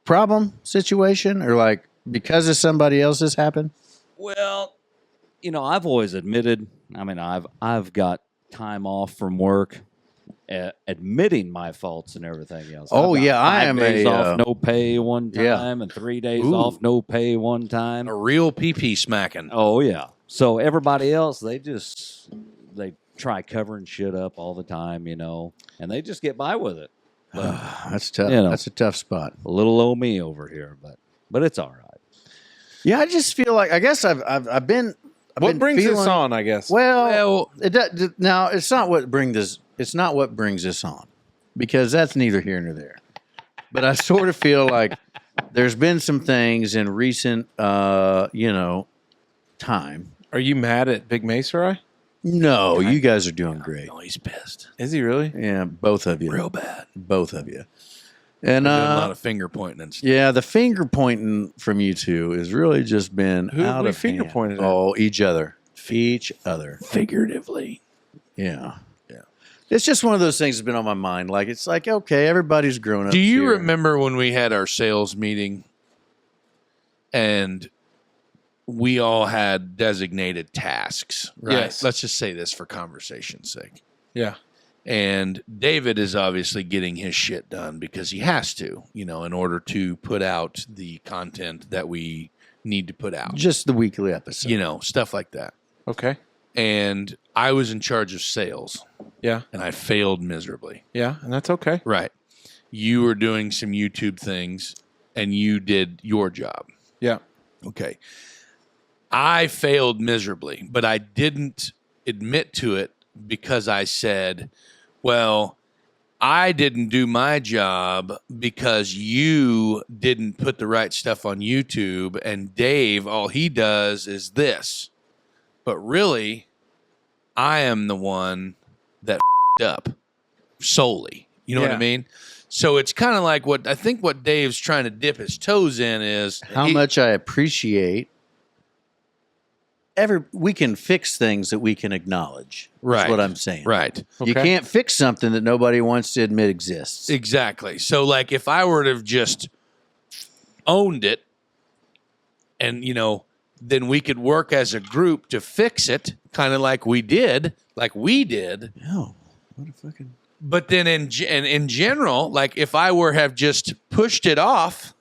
problem situation or like because of somebody else's happened? Well, I've always admitted. I mean, I've got time off from work, admitting my faults and everything else. Oh, I've got yeah, I 5 am days a, off, no pay one time, yeah. and 3 days Ooh. off, no pay one time. A real pee smacking. Oh yeah. So everybody else, they try covering shit up all the time, and they just get by with it. But That's tough. You know. That's a tough spot. a little old me over here, but it's all right. Yeah, I just feel like I guess I've been. What brings this feeling- on, I guess? Well, it does, now it's not what brings this. It's not what brings this on, because that's neither here nor there. But I sort of feel like there's been some things in recent, time. Are you mad at Big Mesa, Rai? No, you guys are doing great. Oh, he's pissed. Is he really? Yeah, both of you. Real bad. Both of you. And Doing a lot of finger pointing and stuff. yeah, the finger pointing from you two has really just been Who have out we of finger hand. pointed at? Oh, each other. Each other. Figuratively. Yeah. Yeah. It's just one of those things that's been on my mind. Like, it's like, okay, everybody's grown up. Do you here. remember when we had our sales meeting and we all had designated tasks, right? Yes. Let's just say this for conversation's sake. Yeah. And David is obviously getting his shit done because he has to, in order to put out the content that we need to put out. Just the weekly episode. Stuff like that. Okay. And I was in charge of sales, Yeah. and I failed miserably. Yeah. And that's okay. Right. You were doing some YouTube things, and you did your job. Yeah. Okay. I failed miserably, but I didn't admit to it because I said, well, I didn't do my job because you didn't put the right stuff on YouTube, and Dave, all he does is this. But really, I am the one that f***ed up solely. You know what I Yeah. mean? So it's kind of like what Dave's trying to dip his toes in is How much I appreciate. We can fix things that we can acknowledge. Right. Is what I'm saying. right. You Okay. can't fix something that nobody wants to admit exists. Exactly. So, like, if I were to have just owned it and, then we could work as a group to fix it, kind of like we did. No. What a fucking. But then in general, like, if I were have just pushed it off,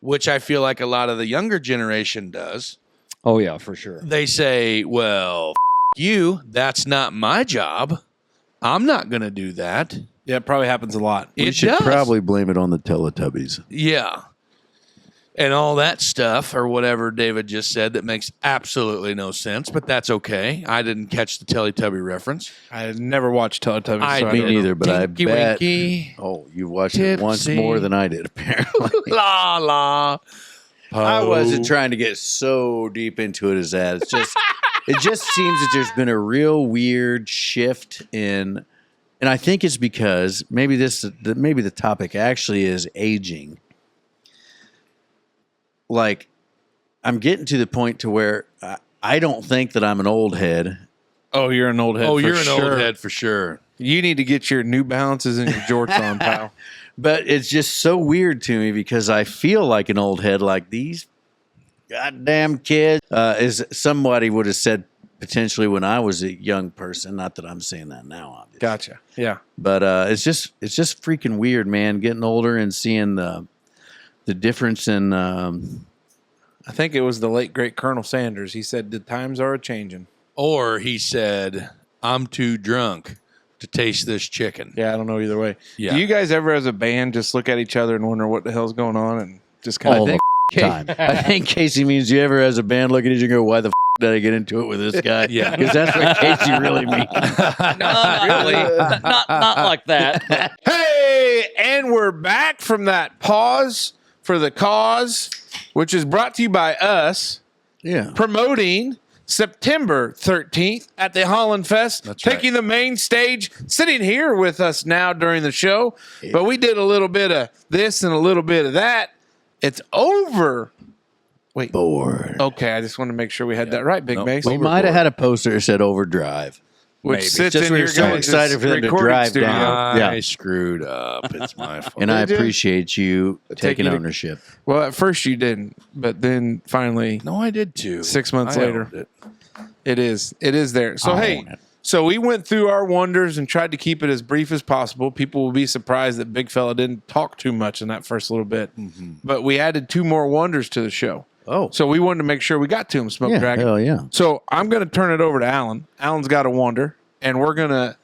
which I feel like a lot of the younger generation does, Oh yeah, for sure. they say, well, you, that's not my job. I'm not going to do that. Yeah. It probably happens a lot. We It should does. probably blame it on the Teletubbies. Yeah. And all that stuff or whatever David just said that makes absolutely no sense, but that's okay. I didn't catch the Teletubby reference. I never watched Teletubbies. I so I Me don't know. neither, but I Tinky bet. Winky, Oh, you watched it once Tipsy. more than I did, apparently. la la. I Po. wasn't trying to get so deep into it as that. It's just, it just seems that there's been a real weird shift in, and I think it's because maybe the topic actually is aging. Like, I'm getting to the point to where I don't think that I'm an old head. Oh, you're an old head. Oh, for you're an sure. old head for sure. You need to get your New Balances and your jorts on, pal. But it's just so weird to me because I feel like an old head, like these goddamn kids. As somebody would have said potentially when I was a young person. Not that I'm saying that now, obviously. Gotcha. Yeah. But it's just freaking weird, man. Getting older and seeing the difference in. I think it was the late great Colonel Sanders. He said the times are a changing. Or he said, I'm too drunk to taste this chicken. Yeah, I don't know either way. Yeah. Do you guys ever, as a band, just look at each other and wonder what the hell's going on, and just kind of All the time. I think Casey means you ever, as a band, look at each other and go, "Why the did I get into it with this guy?" Yeah. Because that's what Casey really means. Not really. Not like that. Hey, and we're back from that pause for the cause, which is brought to you by us Yeah. promoting September 13th at the Holland Fest, That's taking the main stage, sitting here with us now during the show. But we did a little bit of this and a little bit of that. It's over. Wait. Bored. Okay, I just want to make sure we had that right, Big Nope. Mace. We might have had a poster that said "Overdrive." Which Maybe. sits Just in we your were so guys' excited for them to recording drive studio. down. I Yeah. screwed up. It's my fault. And I Did you? appreciate you taking Taking it- ownership. Well, at first you didn't, but then finally No, I did too. 6 months I later. owned it. it is there. So I hey, own it. so we went through our wonders and tried to keep it as brief as possible. People will be surprised that Big Fella didn't talk too much in that first little bit. But we added 2 more wonders to the show. Oh, So we wanted to make sure we got to him, Smoke yeah, Dragon. hell yeah. So I'm going to turn it over to Alan. Alan's got a wonder, and we're going to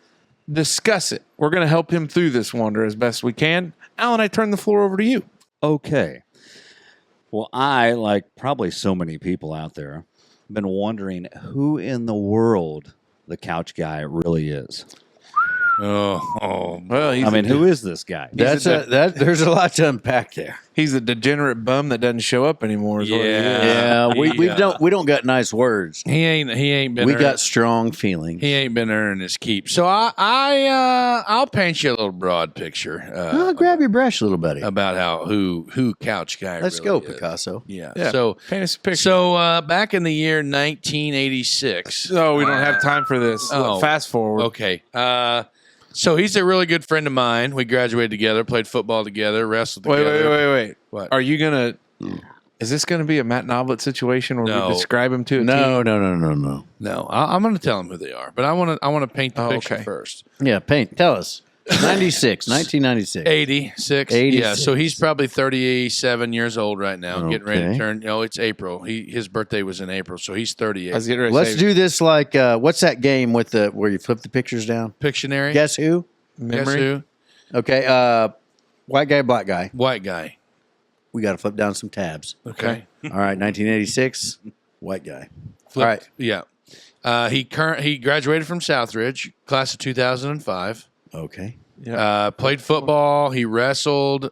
discuss it. We're going to help him through this wonder as best we can. Alan, I turn the floor over to you. Okay. Well, I, like probably so many people out there, been wondering who in the world the couch guy really is. Oh, Well, I mean, who is this guy? There's a lot to unpack there. he's a degenerate bum that doesn't show up anymore. Is what he is. Yeah, we don't got nice words. he ain't been. We earning- got strong feelings. He ain't been earning his keep. So I'll paint you a little broad picture Grab your brush, little buddy. about how who couch guy. Let's really go, is. Picasso. Yeah. Yeah. So Paint us a picture. back in the year 1986. No, we don't have time for this. Oh. Fast forward. Okay. So he's a really good friend of mine. We graduated together, played football together, wrestled Wait, together. wait. What? Are you gonna Is this going to be a Matt Noblet situation where No. we describe him to a No, T? no. No, I'm going to tell them who they are, but I want to paint the picture okay. first. Yeah, paint. Tell us. 1996. 86. 86. Yeah, so he's probably 37 years old right now, getting ready to Okay. turn. It's April. His birthday was in April, so he's 38. I was getting ready to Let's say do this like what's that game with the where you flip the pictures down? Pictionary. Guess who? Guess memory. who? Okay, white guy, black guy. White guy. We got to flip down some tabs. Okay. All right, 1986, white guy. Flipped. All right. Yeah. He graduated from Southridge, class of 2005. Okay. Played football. He wrestled.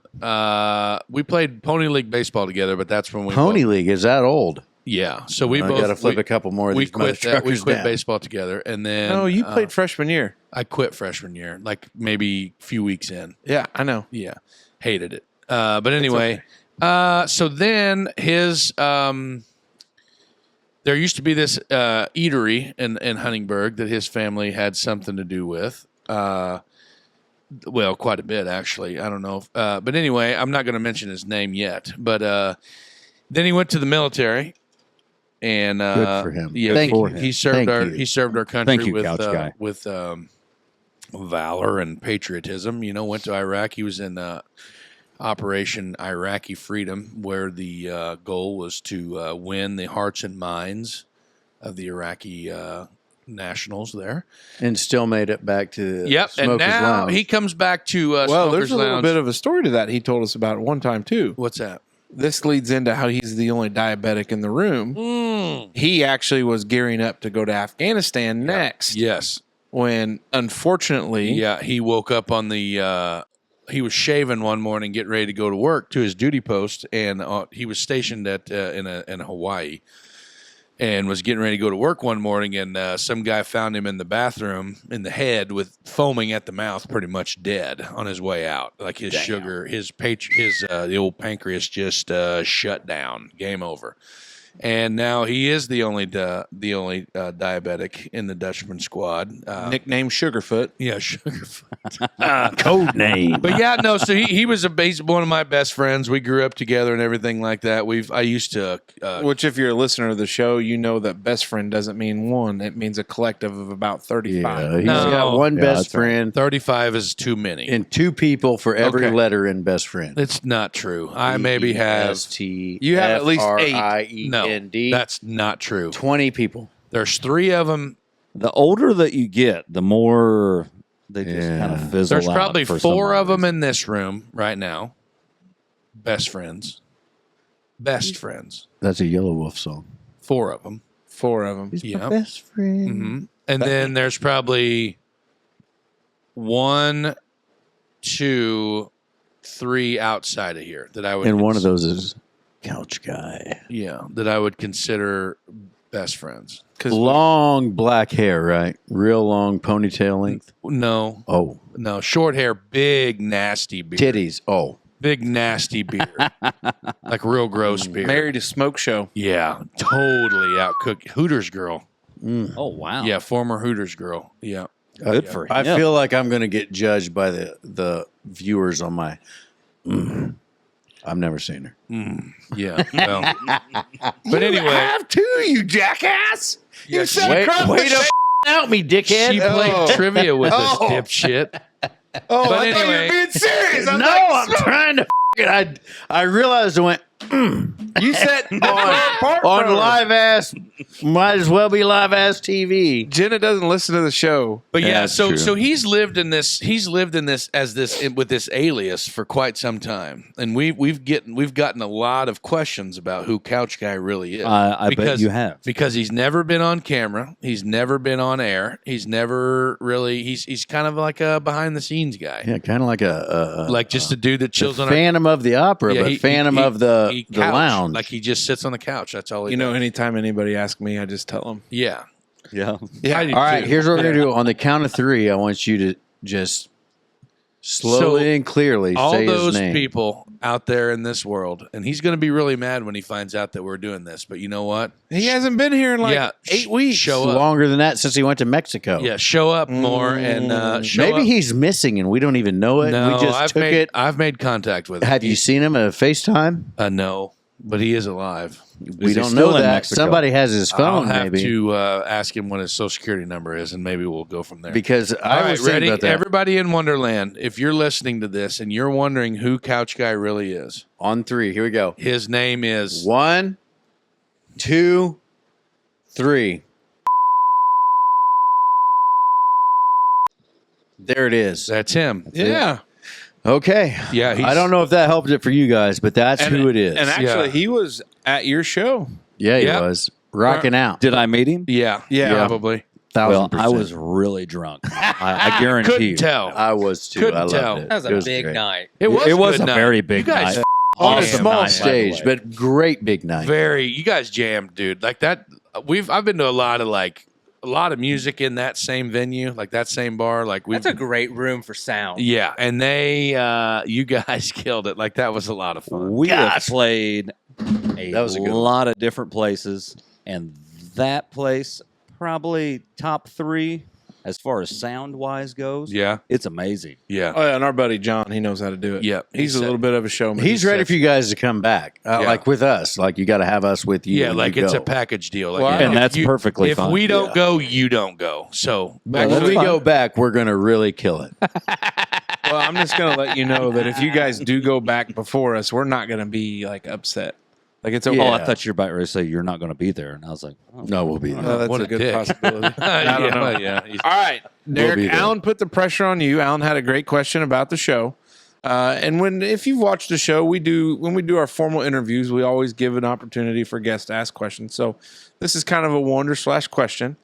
We played Pony League baseball together, but that's when we Pony League is that old? Yeah. So we I both got to flip we, a couple more of we these quit that. We motherfuckers quit down. baseball together, and then No, you played freshman year. I quit freshman year, like maybe a few weeks in. Yeah, I know. Yeah, hated it. But anyway, so then his there used to be this eatery in Huntingburg that his family had something to do with. Well, quite a bit actually. I don't know, but anyway, I'm not going to mention his name yet. But then he went to the military, and Good for him. Yeah, Thank he, you. he served Thank our you. he served our country Thank you, with couch guy. with valor and patriotism. Went to Iraq. He was in Operation Iraqi Freedom, where the goal was to win the hearts and minds of the Iraqi nationals there. And still made it back to Yep, and Smoker's now Lounge. he comes back to Well, Smoker's there's a little Lounge. bit of a story to that he told us about one time, too. What's that? This leads into how he's the only diabetic in the room. He actually was gearing up to go to Afghanistan next. Yes. When, unfortunately, Yeah, he woke up on the. He was shaving one morning, getting ready to go to work to his duty post, and he was stationed in Hawaii, and was getting ready to go to work one morning, and some guy found him in the bathroom in the head with foaming at the mouth, pretty much dead on his way out. Like his sugar, the old pancreas just shut down. Game over. And now he is the only diabetic in the Dutchman squad. nicknamed Sugarfoot. Yeah, Sugarfoot. code name. But yeah, no. So he's one of my best friends. We grew up together and everything like that. I used to. Which, if you're a listener to the show, you know that best friend doesn't mean one. It means a collective of about 35. Yeah, he's No. got one Yeah, best that's right. friend 35 is too many. and two people for every Okay. letter in best friend. It's not true. I maybe have. You have at least eight. No, F-R-I-E-N-D. that's not true. 20 people. There's 3 of them. The older that you get, the more they just kind of fizzle There's out probably for 4 some of them reason. in this room right now. Best friends. Best friends. That's a Yellow Wolf song. 4 of them. 4 of them. He's Yeah. my best friend. hmm And then there's probably 1, 2, 3 outside of here that I would. And one of those is Couch Guy. Yeah, that I would consider best friends. Long black hair, right? Real long ponytail length. No, Oh, short hair, big nasty beard. titties. Oh, Big nasty beard. Like real gross beard. Married a smoke show. Yeah, totally outcooked. Hooters girl. Oh wow! Yeah, former Hooters girl. Yeah. good for him. I feel like I'm going to get judged by the viewers on my. I've never seen her. Yeah. Well. But anyway, have to, you jackass. You said Wait crumpet the out me, dickhead. she played Oh. trivia with us, Oh. dipshit. Oh, But I thought you anyway. were being serious. No, I'm like, I'm trying to. I realized I went you said on live ass. Might as well be live ass TV. Jenna doesn't listen to the show. But yeah, that's so true. so he's lived in this with this alias for quite some time, and we've gotten a lot of questions about who Couch Guy really is. I bet you have. Because he's never been on camera, he's never been on air, he's never really he's kind of like a behind the scenes guy, Yeah, kind of like a like just a dude that chills on our Phantom of the Opera, Yeah, but he- Phantom he- of the he couch. lounge. Like he just sits on the couch. That's all he You know, does. anytime anybody asks me, I just tell them. Yeah. Yeah. I do All right, too. here's what we're gonna do. On the count of 3, I want you to just slowly So, and clearly all say those his name. people out there in this world, and he's going to be really mad when he finds out that we're doing this. But you know what? He hasn't been here in like Yeah, 8 weeks. Show up. Longer than that since he went to Mexico. Yeah, show up more and show Maybe up. he's missing and we don't even know it. No, we just took it. I've made contact with him. Have you seen him at a FaceTime? No, but he is alive. We he don't still know in that. Mexico? Somebody has his I'll phone, have maybe. to ask him what his social security number is, and maybe we'll go from there. Because All I right, was thinking ready? about that. Everybody in Wonderland, if you're listening to this and you're wondering who Couch Guy really is, On 3, here we go. his name is 1, 2, 3. There it is. that's him. Yeah. Okay. Yeah, I don't know if that helped it for you guys, but that's who it is. And actually, Yeah. he was at your show. yeah, he Yeah. was rocking out. Did I meet him? Yeah, Yeah. probably. 1,000%. Well, I was really drunk. I guarantee Couldn't you. tell. I was too. Couldn't I loved tell. it. That was It a big great. night. It was, It was good a night. very big you guys night. On a Awesome small night, by the stage, way. but great big night. You guys jammed, dude. Like that. I've been to a lot of music in that same venue, like that same bar. Like That's a great room for sound. yeah, and you guys killed it. Like that was a lot of fun. We have Gosh. played That was a good lot of different places, and that place probably top 3 as far as sound wise goes. Yeah, It's amazing. yeah. Oh, yeah, and our buddy John, he knows how to do it. Yeah, He's he a little said- bit of a showman. He's ready for you guys to come back, Yeah. like with us. Like you got to have us with you. Yeah, when like you it's go. a package deal. Like, Well, if And that's you- perfectly If fine. we don't Yeah. go, you don't go. So When Actually, we fine. go back, we're gonna really kill it. Well, I'm just going to let you know that if you guys do go back before us, we're not going to be like upset. Like it's okay. Yeah. Oh, I thought you were about to say you're not going to be there, and I was like, oh. No, we'll be there. That's What a a good dick. possibility. I don't know. Yeah. All right, Derek. be there. Alan put the pressure on you. Alan had a great question about the show. And if you've watched the show, when we do our formal interviews, we always give an opportunity for guests to ask questions. So this is kind of a wonder/question.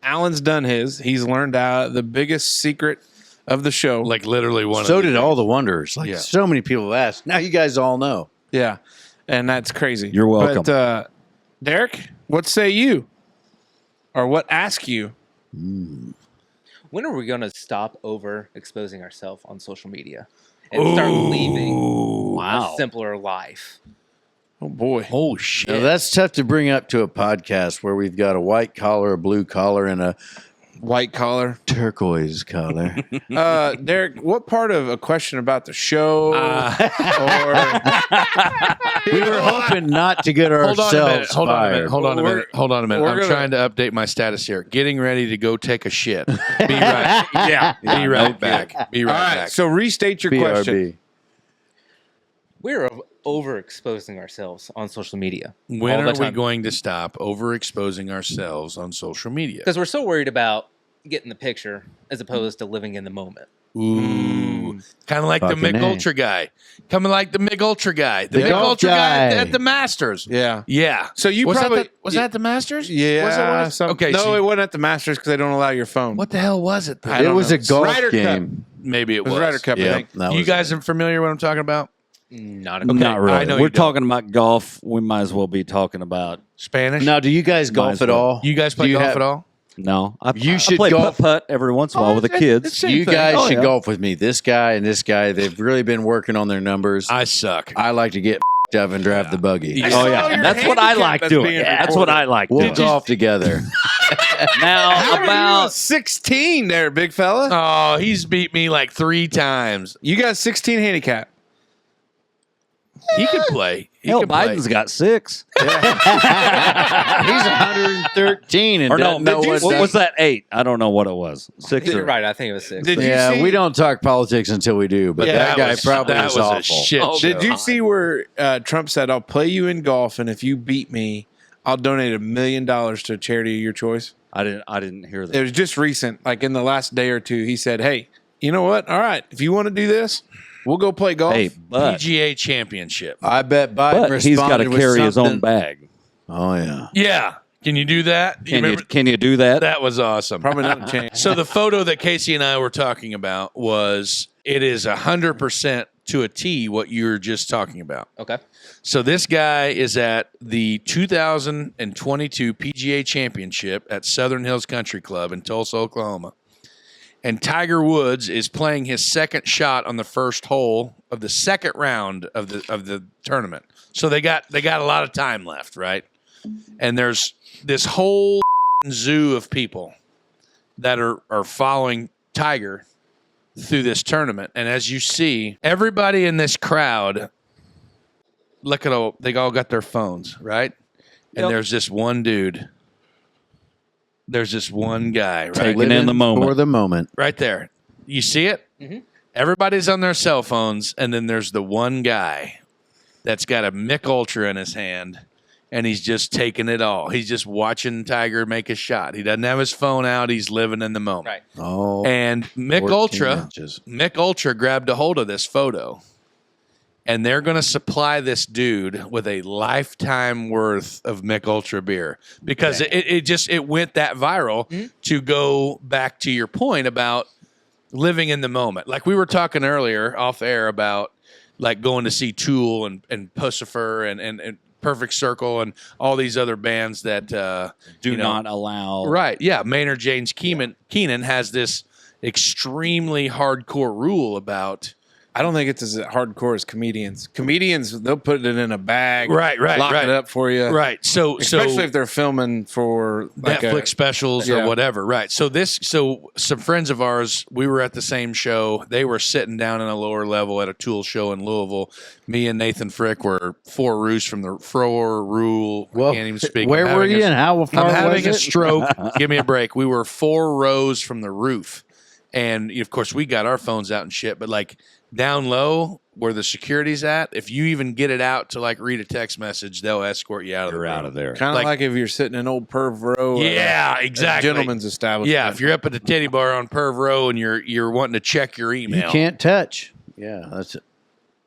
Alan's done his. He's learned out the biggest secret of the show. Like literally one. So of the did all the Wanderers. Like Yeah. so many people asked. Now you guys all know. Yeah, and that's crazy. You're welcome. But Derek, what say you, or what ask you? When are we going to stop overexposing ourselves on social media and start leaving Wow. a simpler life? Oh boy. Oh shit. Now, that's tough to bring up to a podcast where we've got a white collar, a blue collar, and a White collar. turquoise collar. Derek, what part of a question about the show or We were hoping not to get Hold on a minute. ourselves Hold on a fired. minute. Hold on a We're- minute. Hold on a minute. we're I'm gonna- trying to update my status here. Getting ready to go take a shit. Be right. Yeah. Be right back. Be all right right, back. so restate your question. BRB. We're overexposing ourselves on social media. When all the are we time. going to stop overexposing ourselves on social media? Because we're so worried about getting the picture as opposed to living in the moment. Ooh, kind of like the Fucking Mick A. Ultra guy. Coming like the Mick Ultra guy. The The Mick golf Ultra guy guy. at the Masters. Yeah. Yeah. So you was probably that was that the Masters? Yeah. Was it one? some- Okay. No, so it wasn't at the Masters because they don't allow your phone. what the hell was it? I It don't was know. a golf Ryder Cup. game. Maybe it It was was. Ryder Cup, I Yep, think. that You was guys are familiar what I'm talking about? Not Okay, Not really. I know We're you don't. talking about golf. We might as well be talking about. Spanish? Now, do you guys golf as at well. all? You guys play Do you golf have- at all? No, I You should play golf- putt every once in a while with the kids. Same You thing. guys Oh, should yeah. golf with me. This guy and this guy, they've really been working on their numbers. I suck. I like to get up and drive the buggy. Yeah. I Oh saw yeah, your that's what I handicap like that's doing. being That's what I like We'll doing. golf together. Now How are you about 16 there, big fella? Oh, he's beat me like 3 times. You got 16 handicap. He could play. He hell, could play. Biden's got 6. He's 113 and Or no, doesn't know what what was that? 8? I don't know what it was. 6 You're or right. I think it was 6. Did you Yeah, see, we don't talk politics until we do, but Yeah, that guy probably that was was awful. a shit show. Did you see where Trump said, "I'll play you in golf, and if you beat me, I'll donate $1 million to a charity of your choice"? I didn't hear It that. was just recent, like in the last day or two. He said, "Hey, you know what? All right, if you want to do this, we'll go play golf." Hey, but PGA Championship. I bet Biden he's got to responded with carry his own something- bag. Oh, yeah. Yeah. Can you do that? Do you remember? Can you do that? That was awesome. Probably not a chance. So the photo that Casey and I were talking about was it is 100% to a T what you were just talking about. Okay. So this guy is at the 2022 PGA Championship at Southern Hills Country Club in Tulsa, Oklahoma. And Tiger Woods is playing his second shot on the first hole of the second round of the tournament. So they got a lot of time left, right? And there's this whole zoo of people that are following Tiger through this tournament. And as you see, everybody in this crowd look at all. They all got their phones, right? And Yep. there's this one dude. There's this one guy, right? Taking in the moment. For the moment. Right there. You see it? Mhm. Everybody's on their cell phones, and then there's the one guy that's got a Mick Ultra in his hand, and he's just taking it all. He's just watching Tiger make a shot. He doesn't have his phone out. He's living in the moment. Right. Oh, And Mick 14 Ultra, inches. Mick Ultra grabbed a hold of this photo, and they're going to supply this dude with a lifetime worth of Mick Ultra beer because it went that viral. To go back to your point about living in the moment, like we were talking earlier off air about like going to see Tool and Pussifer and Perfect Circle and all these other bands that Do not allow. Right. Yeah. Maynard James Keenan has this extremely hardcore rule about. I don't think it's as hardcore as comedians. Comedians, they'll put it in a bag, Right, lock it up for you, Right. So Especially if they're filming for like Netflix specials Yeah. or whatever. Right. So some friends of ours, we were at the same show. They were sitting down in a lower level at a Tool show in Louisville. Me and Nathan Frick were 4 rows from the Rule. Well, I can't even speak. where I'm were having you a- and how far I'm was having a it? stroke. Give me a break. We were 4 rows from the roof. And of course we got our phones out and shit, but like down low where the security's at, if you even get it out to like read a text message, they'll escort you out of the You're room. out of there. Kind of like if you're sitting in Old Perv Row. Yeah, at a exactly. gentleman's establishment. Yeah, if you're up at the titty bar on Perv Row and you're wanting to check your email. You can't touch. Yeah, that's it.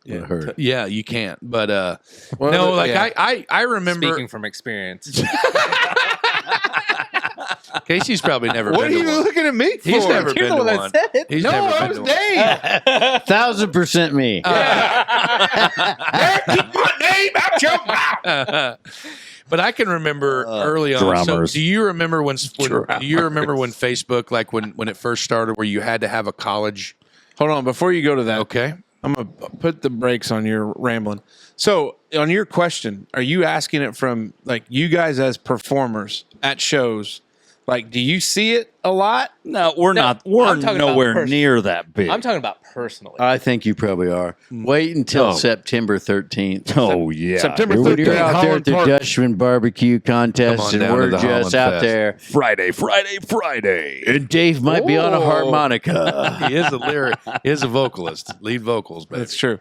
Yeah. What I heard. Yeah, you can't. But Well, no, like yeah. I remember Speaking from experience. Casey's probably never What are been you to one. looking at me for? He's never You're been the to one one. that said it. He's No, never that been was to one. Dave. 1,000% me. Keep my name out your mouth. But I can remember early on. drummers. So do you remember when Facebook, like when it first started, where you had to have a college? Hold on, before you go to that, Okay. I'm gonna put the brakes on your rambling. So, on your question, are you asking it from like you guys as performers at shows? Like, do you see it a lot? No, we're No, not. We're I'm talking about nowhere person- near that big. I'm talking about personally. I think you probably are. Wait until Oh. September 13th. oh yeah. September Here we 13th. We're go. out there at Holland the Park. Dutchman barbecue contest, Come on and down to we're the just Holland out Fest. there. Friday. And Dave might be on a Oh. harmonica. He is he is a vocalist, lead vocals. Baby. That's true.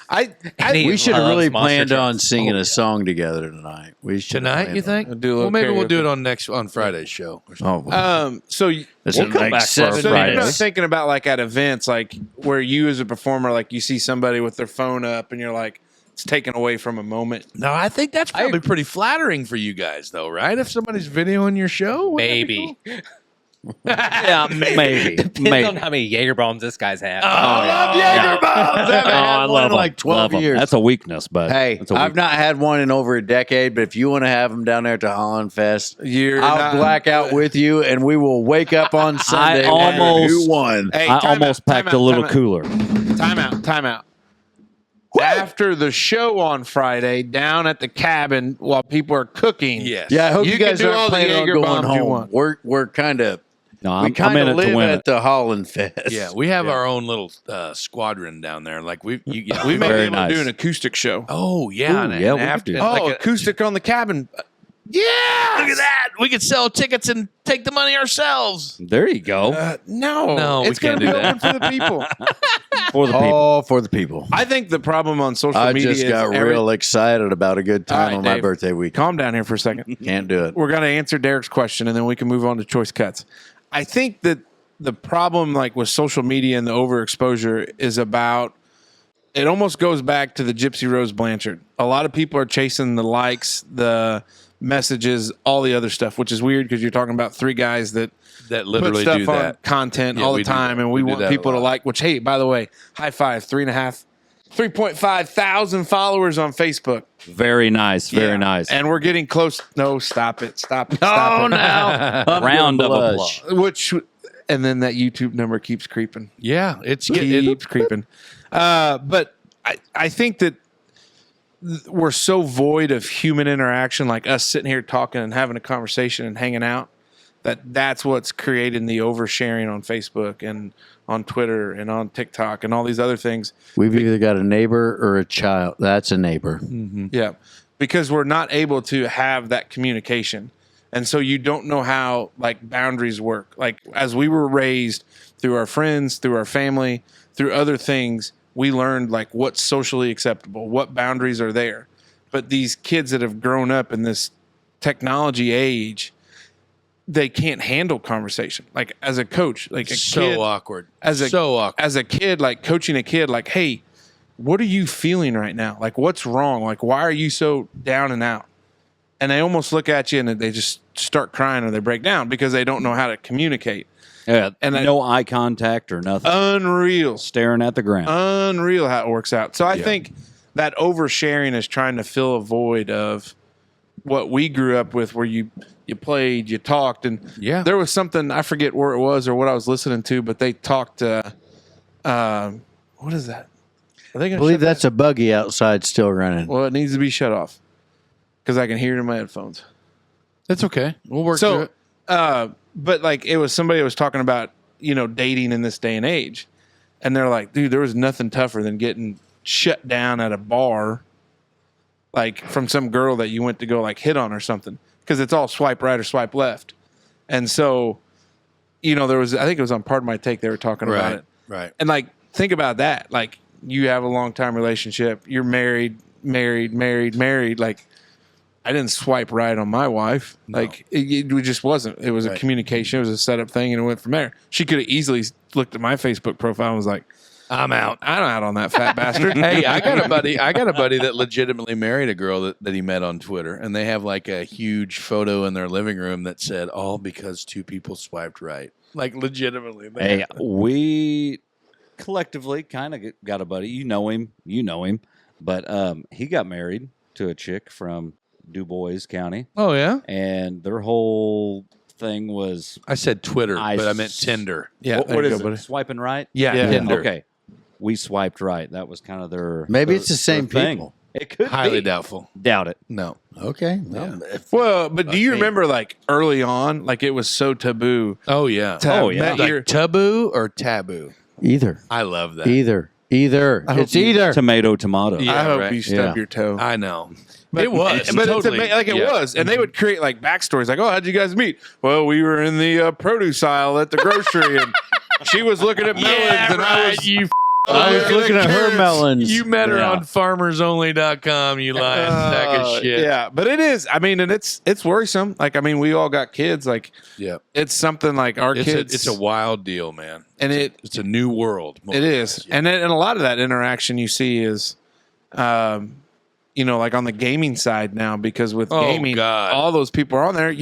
I We should have loves really Monster planned on trucks. singing a song together tonight. We should have Tonight, planned you think? We'll do a little Well, maybe we'll do karaoke. it on Friday's show. on- Oh, so that's we'll come back for our so Fridays. you're not thinking about like at events like where you as a performer like you see somebody with their phone up and you're like it's taken away from a moment. No, I think that's probably pretty flattering for you guys, though, right? If somebody's videoing your show, wouldn't that be Maybe. cool? Yeah, maybe. Depends on how many Jaeger bombs this guy's had. I love yeah. Jaeger bombs. I haven't had one in them. like 12 Love them. years. That's a weakness, but Hey, it's a I've weakness. not had one in over a decade, but if you want to have them down there at the Holland Fest, You're I'll not- black out with you, and we will wake up on Sunday. almost- who won? Hey, I time almost out, packed time a out, little time out. cooler. Time out. After the show on Friday, down at the cabin while people are cooking. Yes. Yeah, I hope you, You can guys do all aren't the planning on Jaeger going bombs you home. want. We're kind of No, we I'm kind in of it to live win at it. the Holland Fest. Yeah, we have our own little squadron down there. Like we We may be Very able to do nice. an acoustic show. Oh yeah, Ooh, and yeah, we after, could do like Oh, a- acoustic on the cabin. Yeah. look at that. We could sell tickets and take the money ourselves. There you go. No, we it's going can't to be do open for the people. For the people. All for the people. I think the problem on social I media just is got every- real excited about a good time All right, on my Dave. birthday week. Calm down here for a second. Can't do it. We're going to answer Derek's question and then we can move on to choice cuts. I think that the problem like with social media and the overexposure is about it almost goes back to the Gypsy Rose Blanchard. A lot of people are chasing the likes, the messages, all the other stuff, which is weird because you're talking about 3 guys that That literally put do stuff on that. content Yeah, all we the do time, that. and we We do want that a people to lot. like. Which, hey, by the way, high five, 3.5 thousand followers on Facebook. Very nice. Very Yeah. nice. And we're getting close. No, stop it, stop it, stop it. now. Round of blush. applause. Which, and then that YouTube number keeps creeping. Yeah, it's Keeps creeping. But I think that we're so void of human interaction, like us sitting here talking and having a conversation and hanging out, that's what's creating the oversharing on Facebook and on Twitter and on TikTok and all these other things. We've either got a neighbor or a child. That's a neighbor. Yeah, because we're not able to have that communication. And so you don't know how like boundaries work. Like as we were raised through our friends, through our family, through other things, we learned like what's socially acceptable, what boundaries are there. But these kids that have grown up in this technology age, they can't handle conversation. Like as a coach, like a kid, awkward. so awkward. As a kid, like coaching a kid, like, hey, what are you feeling right now? Like, what's wrong? Like, why are you so down and out? And they almost look at you and they just start crying or they break down because they don't know how to communicate. Yeah, And no eye contact or nothing. Unreal. Staring at the ground. Unreal how it works out. So I think that oversharing is trying to fill a void of what we grew up with, where you played, you talked, and there was something, I forget where it was or what I was listening to, but they talked. What is that? I believe that's a buggy outside still running. Well, it needs to be shut off because I can hear it in my headphones. That's okay. We'll work through it. But like it was somebody that was talking about, dating in this day and age. And they're like, dude, there was nothing tougher than getting shut down at a bar, like from some girl that you went to go like hit on or something. Because it's all swipe right or swipe left. And so, there was, I think it was on Part of My Take, they were talking about it. Right. And like, think about that. Like, you have a long time relationship. You're married. Like, I didn't swipe right on my wife. No. Like, it just wasn't. It was a communication. It was a setup thing, and it went from there. She could have easily looked at my Facebook profile and was like, I'm out on that fat bastard. Hey, I got a buddy that legitimately married a girl that he met on Twitter, and they have like a huge photo in their living room that said, all because two people swiped right. Like, legitimately. Hey, we collectively kind of got a buddy. You know him, but he got married to a chick from Du Bois County. Oh, yeah? And their whole thing was... I said Twitter, but I meant Tinder. Yeah. What is it? Buddy. Swiping right? Yeah. Tinder. Okay. We swiped right. That was kind of their... Maybe it's the same thing. people. It could Highly be. doubtful. Doubt it. No. Okay. Well, but do you remember like early on, like it was so taboo? Oh, yeah. Like taboo or taboo? Either. I love that. Either. It's either. Tomato. I hope right. you stub your toe. I know. But it was. But totally. it was. And they would create like backstories like, oh, how'd you guys meet? Well, we were in the produce aisle at the grocery and she was looking at melons and I was looking at her melons. You met her on farmersonly.com, you lying sack of shit. Yeah, but it is. I mean, and it's worrisome. Like, I mean, we all got kids. Like, it's something like our kids. It's a wild deal, man. And it's a new world. It is. Yeah. And a lot of that interaction you see is, like on the gaming side now, because with gaming, all those people are on there.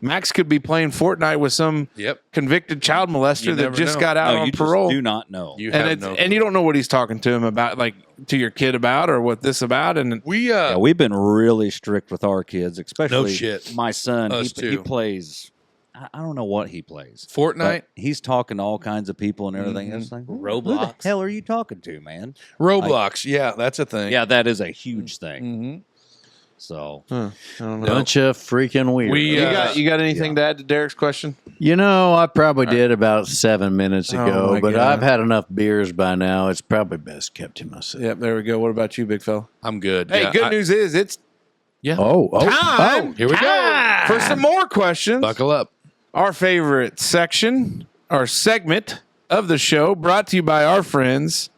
Max could be playing Fortnite with some convicted child molester that just got out on parole. You do not know. And you don't know what he's talking to him about, like to your kid about, or what this about. And we've been really strict with our kids, especially my son. He plays. I don't know what he plays. Fortnite? He's talking to all kinds of people and everything. It's like, Roblox. Who the hell are you talking to, man? Roblox. That's a thing. Yeah, that is a huge thing. Mm-hmm. So, I don't know. Bunch of freaking weird. You got anything to add to Derek's question? I probably did about 7 minutes ago, but I've had enough beers by now. It's probably best kept to myself. Yep, there we go. What about you, big fella? I'm good. Hey, good news is it's time. Here we go. For some more questions. Buckle up. Our favorite section, our segment of the show, brought to you by our friends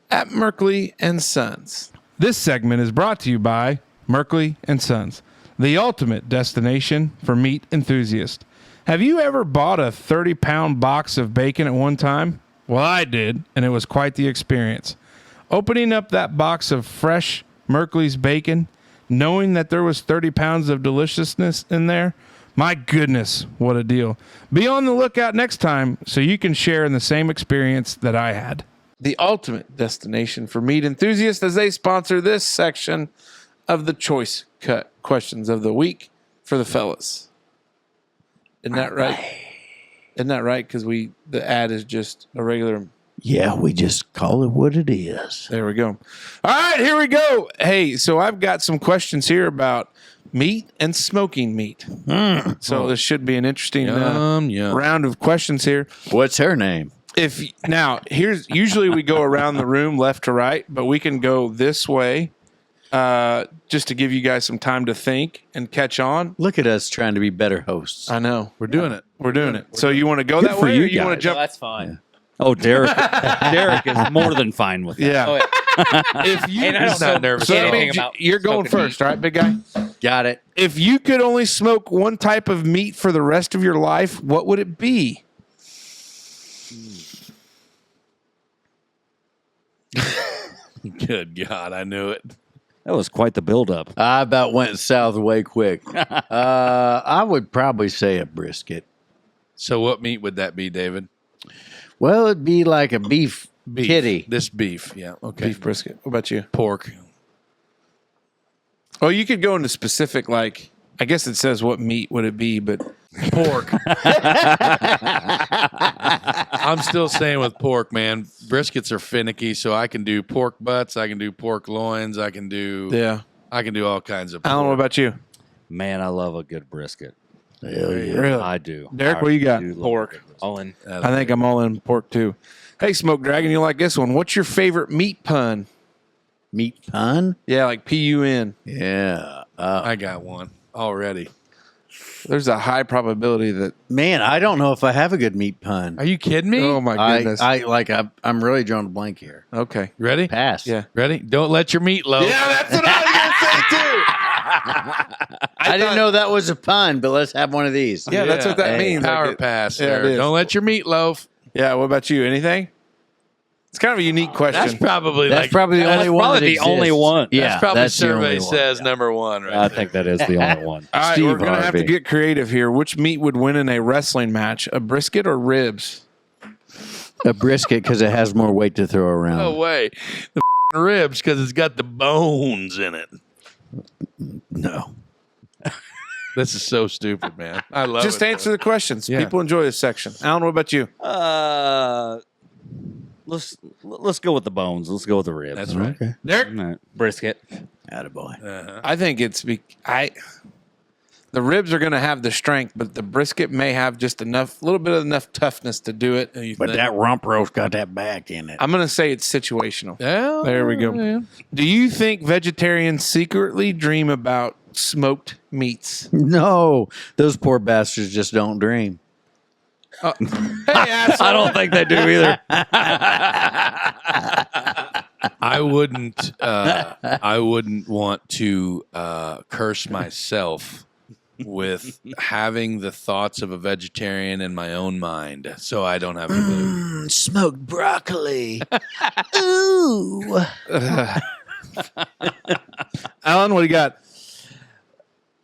at Merkley & Sons. This segment is brought to you by Merkley & Sons, the ultimate destination for meat enthusiasts. Have you ever bought a 30-pound box of bacon at one time? Well, I did, and it was quite the experience. Opening up that box of fresh Merkley's bacon, knowing that there was 30 pounds of deliciousness in there, my goodness, what a deal. Be on the lookout next time so you can share in the same experience that I had. The ultimate destination for meat enthusiasts, as they sponsor this section of the Choice Cut Questions of the Week for the fellas. Isn't that right? Isn't that right? Because the ad is just a regular... Yeah, we just call it what it is. There we go. All right, here we go. Hey, so I've got some questions here about meat and smoking meat. So this should be an interesting round of questions here. What's her name? Here's usually we go around the room left to right, but we can go this way just to give you guys some time to think and catch on. Look at us trying to be better hosts. I know. We're doing it. We're doing it. So you want to go Good that for way you or you want to guys. jump? That's fine. Oh, Derek is more than fine with that. Yeah. Oh, If you, And I don't know nervous so that anything means about you're going smoking first, all right, big guy? Got it. If you could only smoke one type of meat for the rest of your life, what would it be? Good God, I knew it. That was quite the buildup. I about went south way quick. I would probably say a brisket. So what meat would that be, David? Well, it'd be like a beef Beef. kitty. This beef, yeah. Okay. Beef brisket. What about you? Pork. Oh, you could go into specific, like, I guess it says what meat would it be, but Pork. I'm still staying with pork, man. Briskets are finicky, so I can do pork butts, I can do pork loins, I can do all kinds of pork. Alan, what about you? Man, I love a good brisket. Hell yeah. Really? I do. Derek, I what you got? do love a pork. good brisket. All in. I think I'm all in pork, too. Hey, Smoke Dragon, you like this one. What's your favorite meat pun? Meat pun? Yeah, like P-U-N. Yeah. I got one already. There's a high probability that... Man, I don't know if I have a good meat pun. Are you kidding me? Oh, my goodness. I'm really drawing a blank here. Okay. Ready? Pass. Yeah. Ready? Don't let your meat loaf. Yeah, that's what I was going to say, too. I didn't know that was a pun, but let's have one of these. Yeah, that's what that Hey, means. Power Like it- pass Yeah, there. it is. Don't let your meat loaf. Yeah, what about you? Anything? It's kind of a unique question. That's probably That's probably the only one. probably that the only exists. one. Yeah, that's probably the survey only one. says number one, right? I think that is the only one. All right, Steve we're going to have to Harvey. get creative here. Which meat would win in a wrestling match, a brisket or ribs? A brisket because it has more weight to throw around. No way. The ribs because it's got the bones in it. No. This is so stupid, man. I love Just it. answer the questions. Yeah. People enjoy this section. Alan, what about you? Let's go with the bones. Let's go with the ribs. That's right. Okay. Derek? All right. Brisket. Attaboy. Uh-huh. I think it's the ribs are going to have the strength, but the brisket may have just enough, a little bit of enough toughness to do it. But that rump roast got that back in it. I'm going to say it's situational. Yeah, There we go. yeah. Do you think vegetarians secretly dream about smoked meats? No, those poor bastards just don't dream. Hey, asshole. I don't think they do either. I wouldn't want to curse myself with having the thoughts of a vegetarian in my own mind, so I don't have to do. Smoked broccoli. Ooh. Alan, what do you got?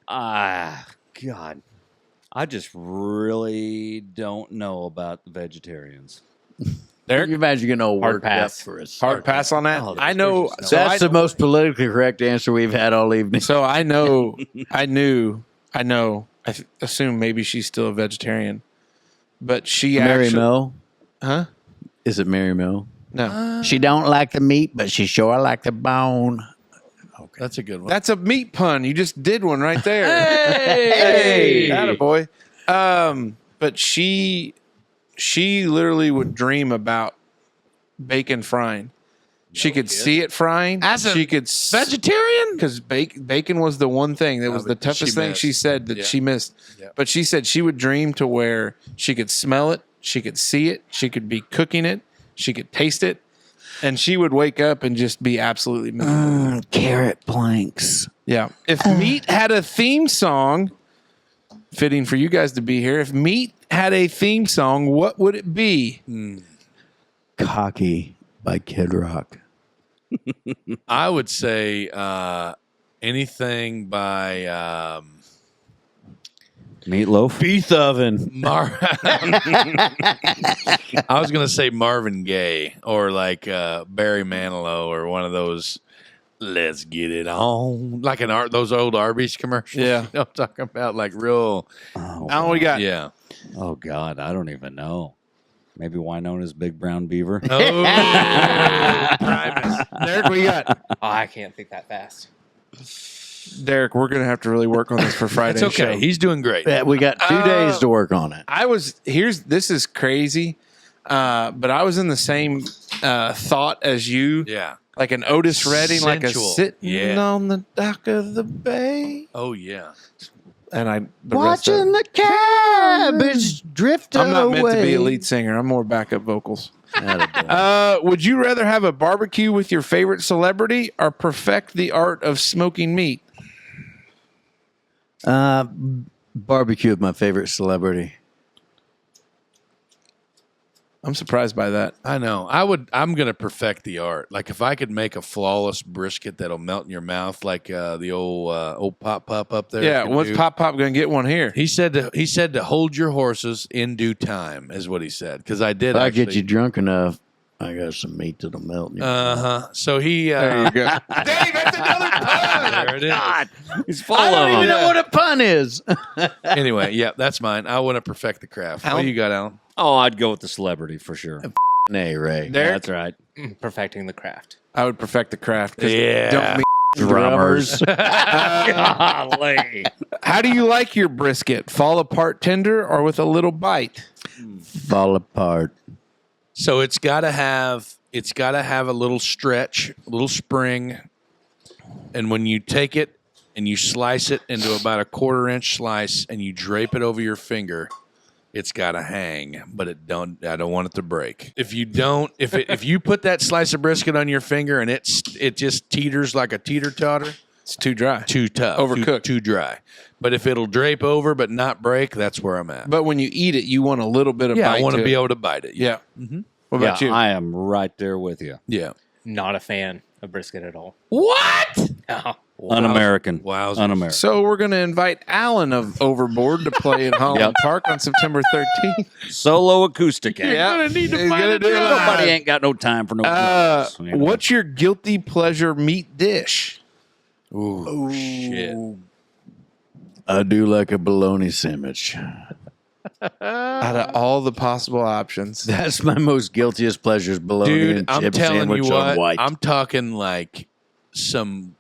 God. I just really don't know about the vegetarians. Derek? You imagine getting all Hard worked pass. up for us. Hard pass on that. Oh, I know. there's So That's I, the most politically correct answer we've had all evening. so I assume maybe she's still a vegetarian, but she Mary actually, Mill? huh? Is it Mary Mill? No, She don't like the meat, but she sure like the bone. That's a good one. that's a meat pun. You just did one right there. Hey! Attaboy. But she literally would dream about bacon frying. She could see it frying. As a she could vegetarian? because bacon was the one thing that was the but she toughest thing missed. she said that Yeah. she missed. Yeah. But she said she would dream to where she could smell it, she could see it, she could be cooking it, she could taste it, and she would wake up and just be absolutely miserable. Carrot planks. Yeah. If meat had a theme song, fitting for you guys to be here, if meat had a theme song, what would it be? Cocky by Kid Rock. I would say anything by Meatloaf. Beef oven. I was gonna say Marvin Gaye or like Barry Manilow or one of those. Let's get it on, like those old Arby's commercials. Yeah. You know what I'm talking about, like real. Oh, Alan, what you got? Yeah. oh, God. I don't even know. Maybe Winona's Big Brown Beaver. Oh, Primus. Derek, what you got? Oh, I can't think that fast. Derek, we're going to have to really work on this for Friday's It's okay. show. He's doing great. Yeah, we got 2 days to work on it. This is crazy. But I was in the same thought as you. Yeah. Like an Otis Redding, like a Sensual. sitting on the dock of the bay. Oh yeah. And Watching the cabbage drift away. I'm not meant to be a lead singer. I'm more backup vocals. Would you rather have a barbecue with your favorite celebrity or perfect the art of smoking meat? Barbecue with my favorite celebrity. I'm surprised by that. I know. I'm gonna perfect the art. Like if I could make a flawless brisket that'll melt in your mouth, like the old Pop up there. Yeah, can when's do. Pop going to get one here? He said to hold your horses in due time is what he said. Because I did. If I get you drunk enough, I got some meat that'll melt in your mouth. So he. There you go. Dave, that's another pun. There it is. He's full I of don't them. even know what a pun is. Anyway, yeah, that's mine. I want to perfect the craft. What do you got, Alan? Oh, I'd go with the celebrity for sure. Nay, Ray. Derek? That's right. Perfecting the craft. I would perfect the craft. 'Cause Yeah. Don't mean Drummers. Golly. How do you like your brisket? Fall apart tender or with a little bite? Fall apart. So it's got to have a little stretch, a little spring, and when you take it and you slice it into about a 1/4-inch slice and you drape it over your finger, it's got to hang, but I don't want it to break. If you don't, if you put that slice of brisket on your finger and it just teeters like a teeter-totter, It's too dry. too tough, Overcooked. too dry. But if it'll drape over but not break, that's where I'm at. But when you eat it, you want a little bit of yeah, bite I want to to be it. able to bite it. Yeah. Mhm. What Yeah, about you? I am right there with you. Yeah. Not a fan of brisket at all. What? No. Un-American. Wowzers. Un-American. So we're going to invite Alan of Overboard to play in Holland Park on September 13th. Solo acoustic. act. Yeah, need to he's find gonna a do it drum. live. Nobody ain't got no time for no drums. You know? What's your guilty pleasure meat dish? Ooh, shit. I do like a bologna sandwich. Out of all the possible options, That's my most guiltiest pleasures, bologna Dude, and I'm chip telling sandwich you on what, white. I'm talking like some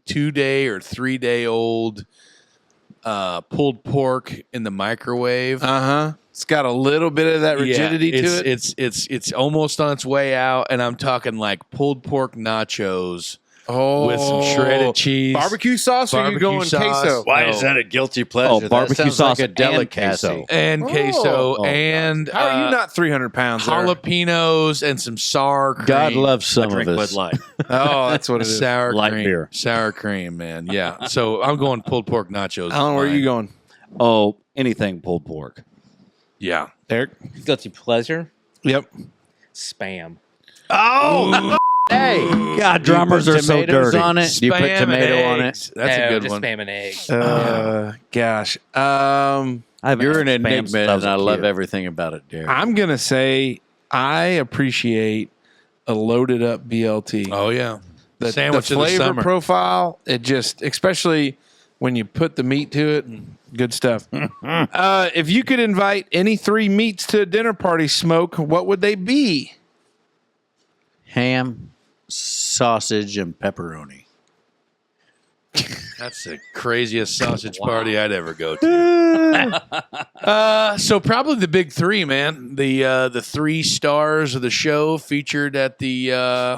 2-day or 3-day old pulled pork in the microwave. it's got a little bit of that rigidity Yeah, to it. It's almost on its way out, and I'm talking like pulled pork nachos with some shredded cheese, barbecue sauce, or you barbecue going sauce. queso? Why No. is that a guilty pleasure? Oh, That barbecue sounds sauce like a and delicacy. queso. and queso, Oh, and How are you not 300 pounds? there? jalapenos and some sour cream. God loves some Drink of Bud us. Light. Oh, that's what it is. sour Light cream, beer. sour cream, man. Yeah. So I'm going pulled pork nachos. Alan, where are you going? Oh, anything pulled pork. Yeah. Eric? Guilty pleasure? Yep. Spam. Oh, hey! God, drummers Do you are put so tomatoes dirty. on it? Do you put Spam and tomato on it? eggs. That's a good just one. spam and eggs. Gosh. I haven't You're an had spam enigma, since I was and a I love kid. everything about it, Derek. I'm going to say I appreciate a loaded up BLT. Oh yeah. the Sandwich of the flavor summer. profile, it just, especially when you put the meat to it, good stuff. If you could invite any 3 meats to a dinner party, Smoke, what would they be? Ham, sausage, and pepperoni. That's the craziest sausage party I'd ever go to. So probably the big 3, man. The 3 stars of the show featured at the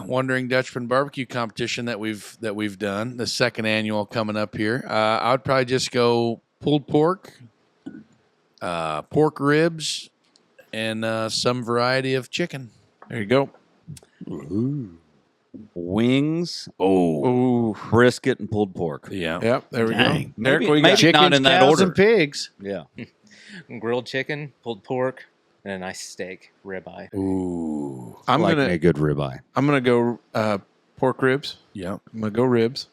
Wondering Dutchmen barbecue competition that we've done. The second annual coming up here. I would probably just go pulled pork, pork ribs, and some variety of chicken. There you go. Wings, Ooh. brisket, and pulled pork. Yeah. Yep, there we Dang. go. Derek, what you got? maybe not in that cows, order. and pigs. Yeah. Grilled chicken, pulled pork, and a nice steak, ribeye. Ooh. I'm like gonna a good ribeye. go pork ribs. Yep. I'm gonna go ribs.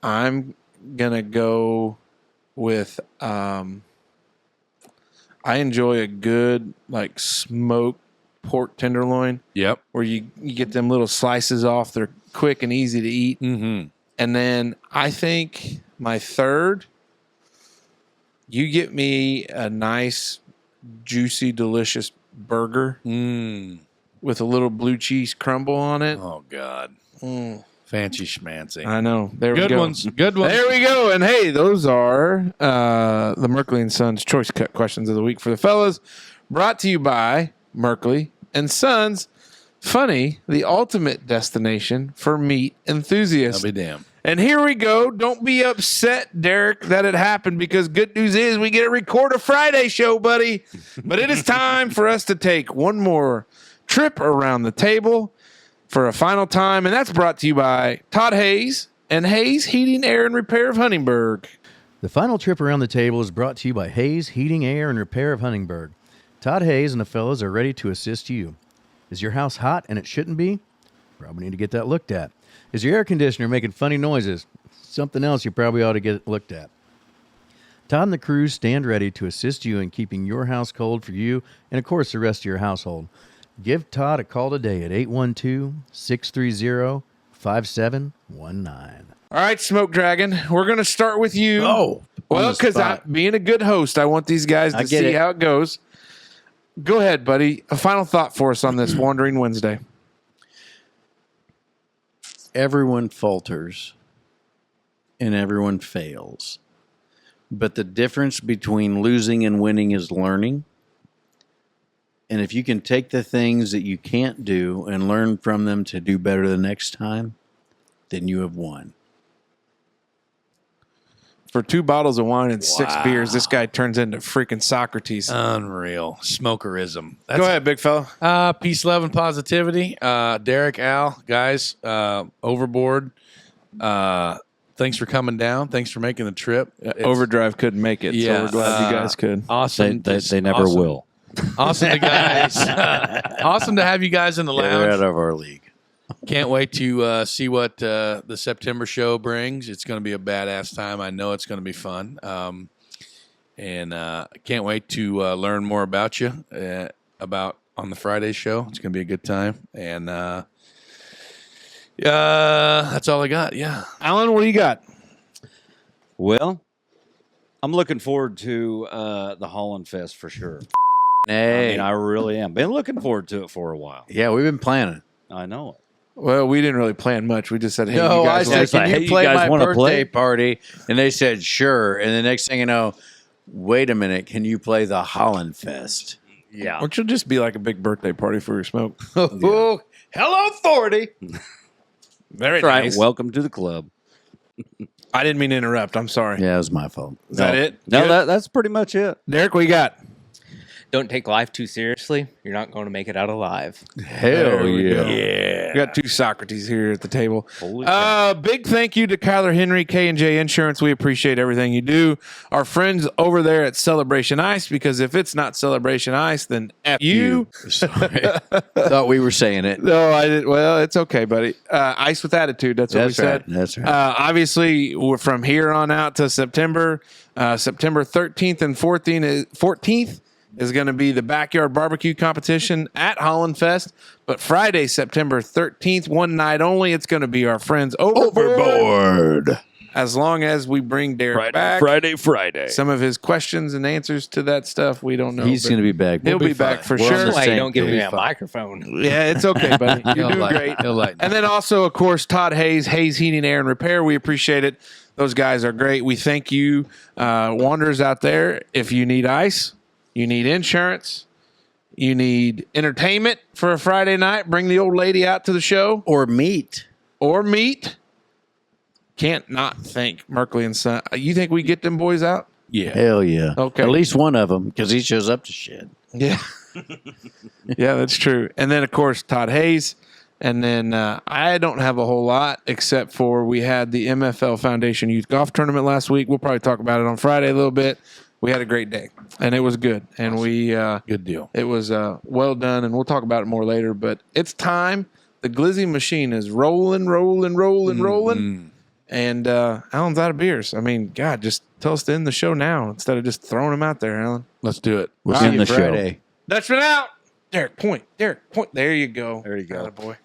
I'm gonna go with I enjoy a good like smoked pork tenderloin Yep. where you get them little slices off. They're quick and easy to eat. Mm-hmm. And then I think my third, you get me a nice, juicy, delicious burger Mm. with a little blue cheese crumble on it. Oh God. Mm. Fancy schmancy. I know. There we Good go. ones. Good ones. There we go. And hey, those are the Merkley and Sons Choice Cut questions of the week for the fellas. Brought to you by Merkley and Sons. Funny, the ultimate destination for meat enthusiasts. I'll be damned. And here we go. Don't be upset, Derek, that it happened, because good news is we get to record a Friday show, buddy. But it is time for us to take one more trip around the table for a final time, and that's brought to you by Todd Hayes and Hayes Heating, Air, and Repair of Huntingburg. The final trip around the table is brought to you by Hayes Heating, Air, and Repair of Huntingburg. Todd Hayes and the fellows are ready to assist you. Is your house hot and it shouldn't be? Probably need to get that looked at. Is your air conditioner making funny noises? Something else you probably ought to get looked at. Todd and the crew stand ready to assist you in keeping your house cold for you and, of course, the rest of your household. Give Todd a call today at 812-630-5719. All right, Smoke Dragon, we're going to start with you. Oh, well, because being a good host, I want these guys to see how it goes. Go ahead, buddy. A final thought for us on this Wandering Wednesday. Everyone falters and everyone fails. But the difference between losing and winning is learning. And if you can take the things that you can't do and learn from them to do better the next time, then you have won. For 2 bottles of wine and 6 beers, this guy turns into freaking Socrates. Unreal. Smokerism. Go ahead, big fella. Peace, love, and positivity. Derek, Al, guys, Overboard. Thanks for coming down. Thanks for making the trip. Overdrive couldn't make it, so we're glad you guys could. Awesome. They never will. Awesome to guys. Awesome to have you guys in the They're lounge. out of our league. Can't wait to see what the September show brings. It's going to be a badass time. I know it's going to be fun. And can't wait to learn more about you about on the Friday show. It's going to be a good time. And that's all I got. Yeah. Alan, what do you got? Well, I'm looking forward to the Holland Fest for sure. Hey. I mean, I really am. Been looking forward to it for a while. Yeah, we've been planning. I know it. Well, we didn't really plan much. We just said, hey, No, you I guys said, want can Hey, you you play guys my wanna birthday play? party? And they said, sure. And the next thing you know, wait a minute, can you play the Holland Fest? Yeah. Which will just be like a big birthday party for your smoke. Oh, hello, authority. Very That's right. nice. Welcome to the club. I didn't mean to interrupt. I'm sorry. Yeah, it was my fault. Is that it? No, Good? that's pretty much it. Derek, what you got? Don't take life too seriously. You're not going to make it out alive. Hell There we go. yeah. We got 2 Socrates here at the table. Holy cow. Big thank you to Kyler Henry, K&J Insurance. We appreciate everything you do. Our friends over there at Celebration Ice, because if it's not Celebration Ice, then F you. Sorry. Thought we were saying it. No, I didn't. Well, it's okay, buddy. Ice with attitude. That's what we said. That's right. Obviously, we're from here on out to September. September 13th and 14th is going to be the backyard barbecue competition at Holland Fest. But Friday, September 13th, one night only, it's going to be our friends Overboard. As long as we bring Derek back. Friday. Some of his questions and answers to that stuff, we don't know. He's but going to be back. He'll be back for We're on sure. the That's why you same don't give me page. a microphone. Yeah, it's okay, buddy. You're doing like great. it. He'll like And then also, of course, Todd Hayes, Hayes Heating, Air, and Repair. We appreciate it. Those guys are great. We thank you, wanderers out there. If you need ice, you need insurance, you need entertainment for a Friday night, bring the old lady out to the show Or meat. or meet. Can't not thank Merkley and Son. You think we get them boys out? Yeah. Hell yeah. Okay. At least one of them, because he shows up to shit. Yeah. Yeah, that's true. And then, of course, Todd Hayes. And then I don't have a whole lot except for we had the MFL Foundation Youth Golf Tournament last week. We'll probably talk about it on Friday a little bit. We had a great day, and it was good. And we Good deal. it was well done, and we'll talk about it more later. But it's time. The glizzy machine is rolling. And Alan's out of beers. I mean, God, just tell us to end the show now instead of just throwing them out there, Alan. Let's do it. We'll All see right, you the show. Friday. Dutchman out. Derek, point. There you go. There you go. Attaboy.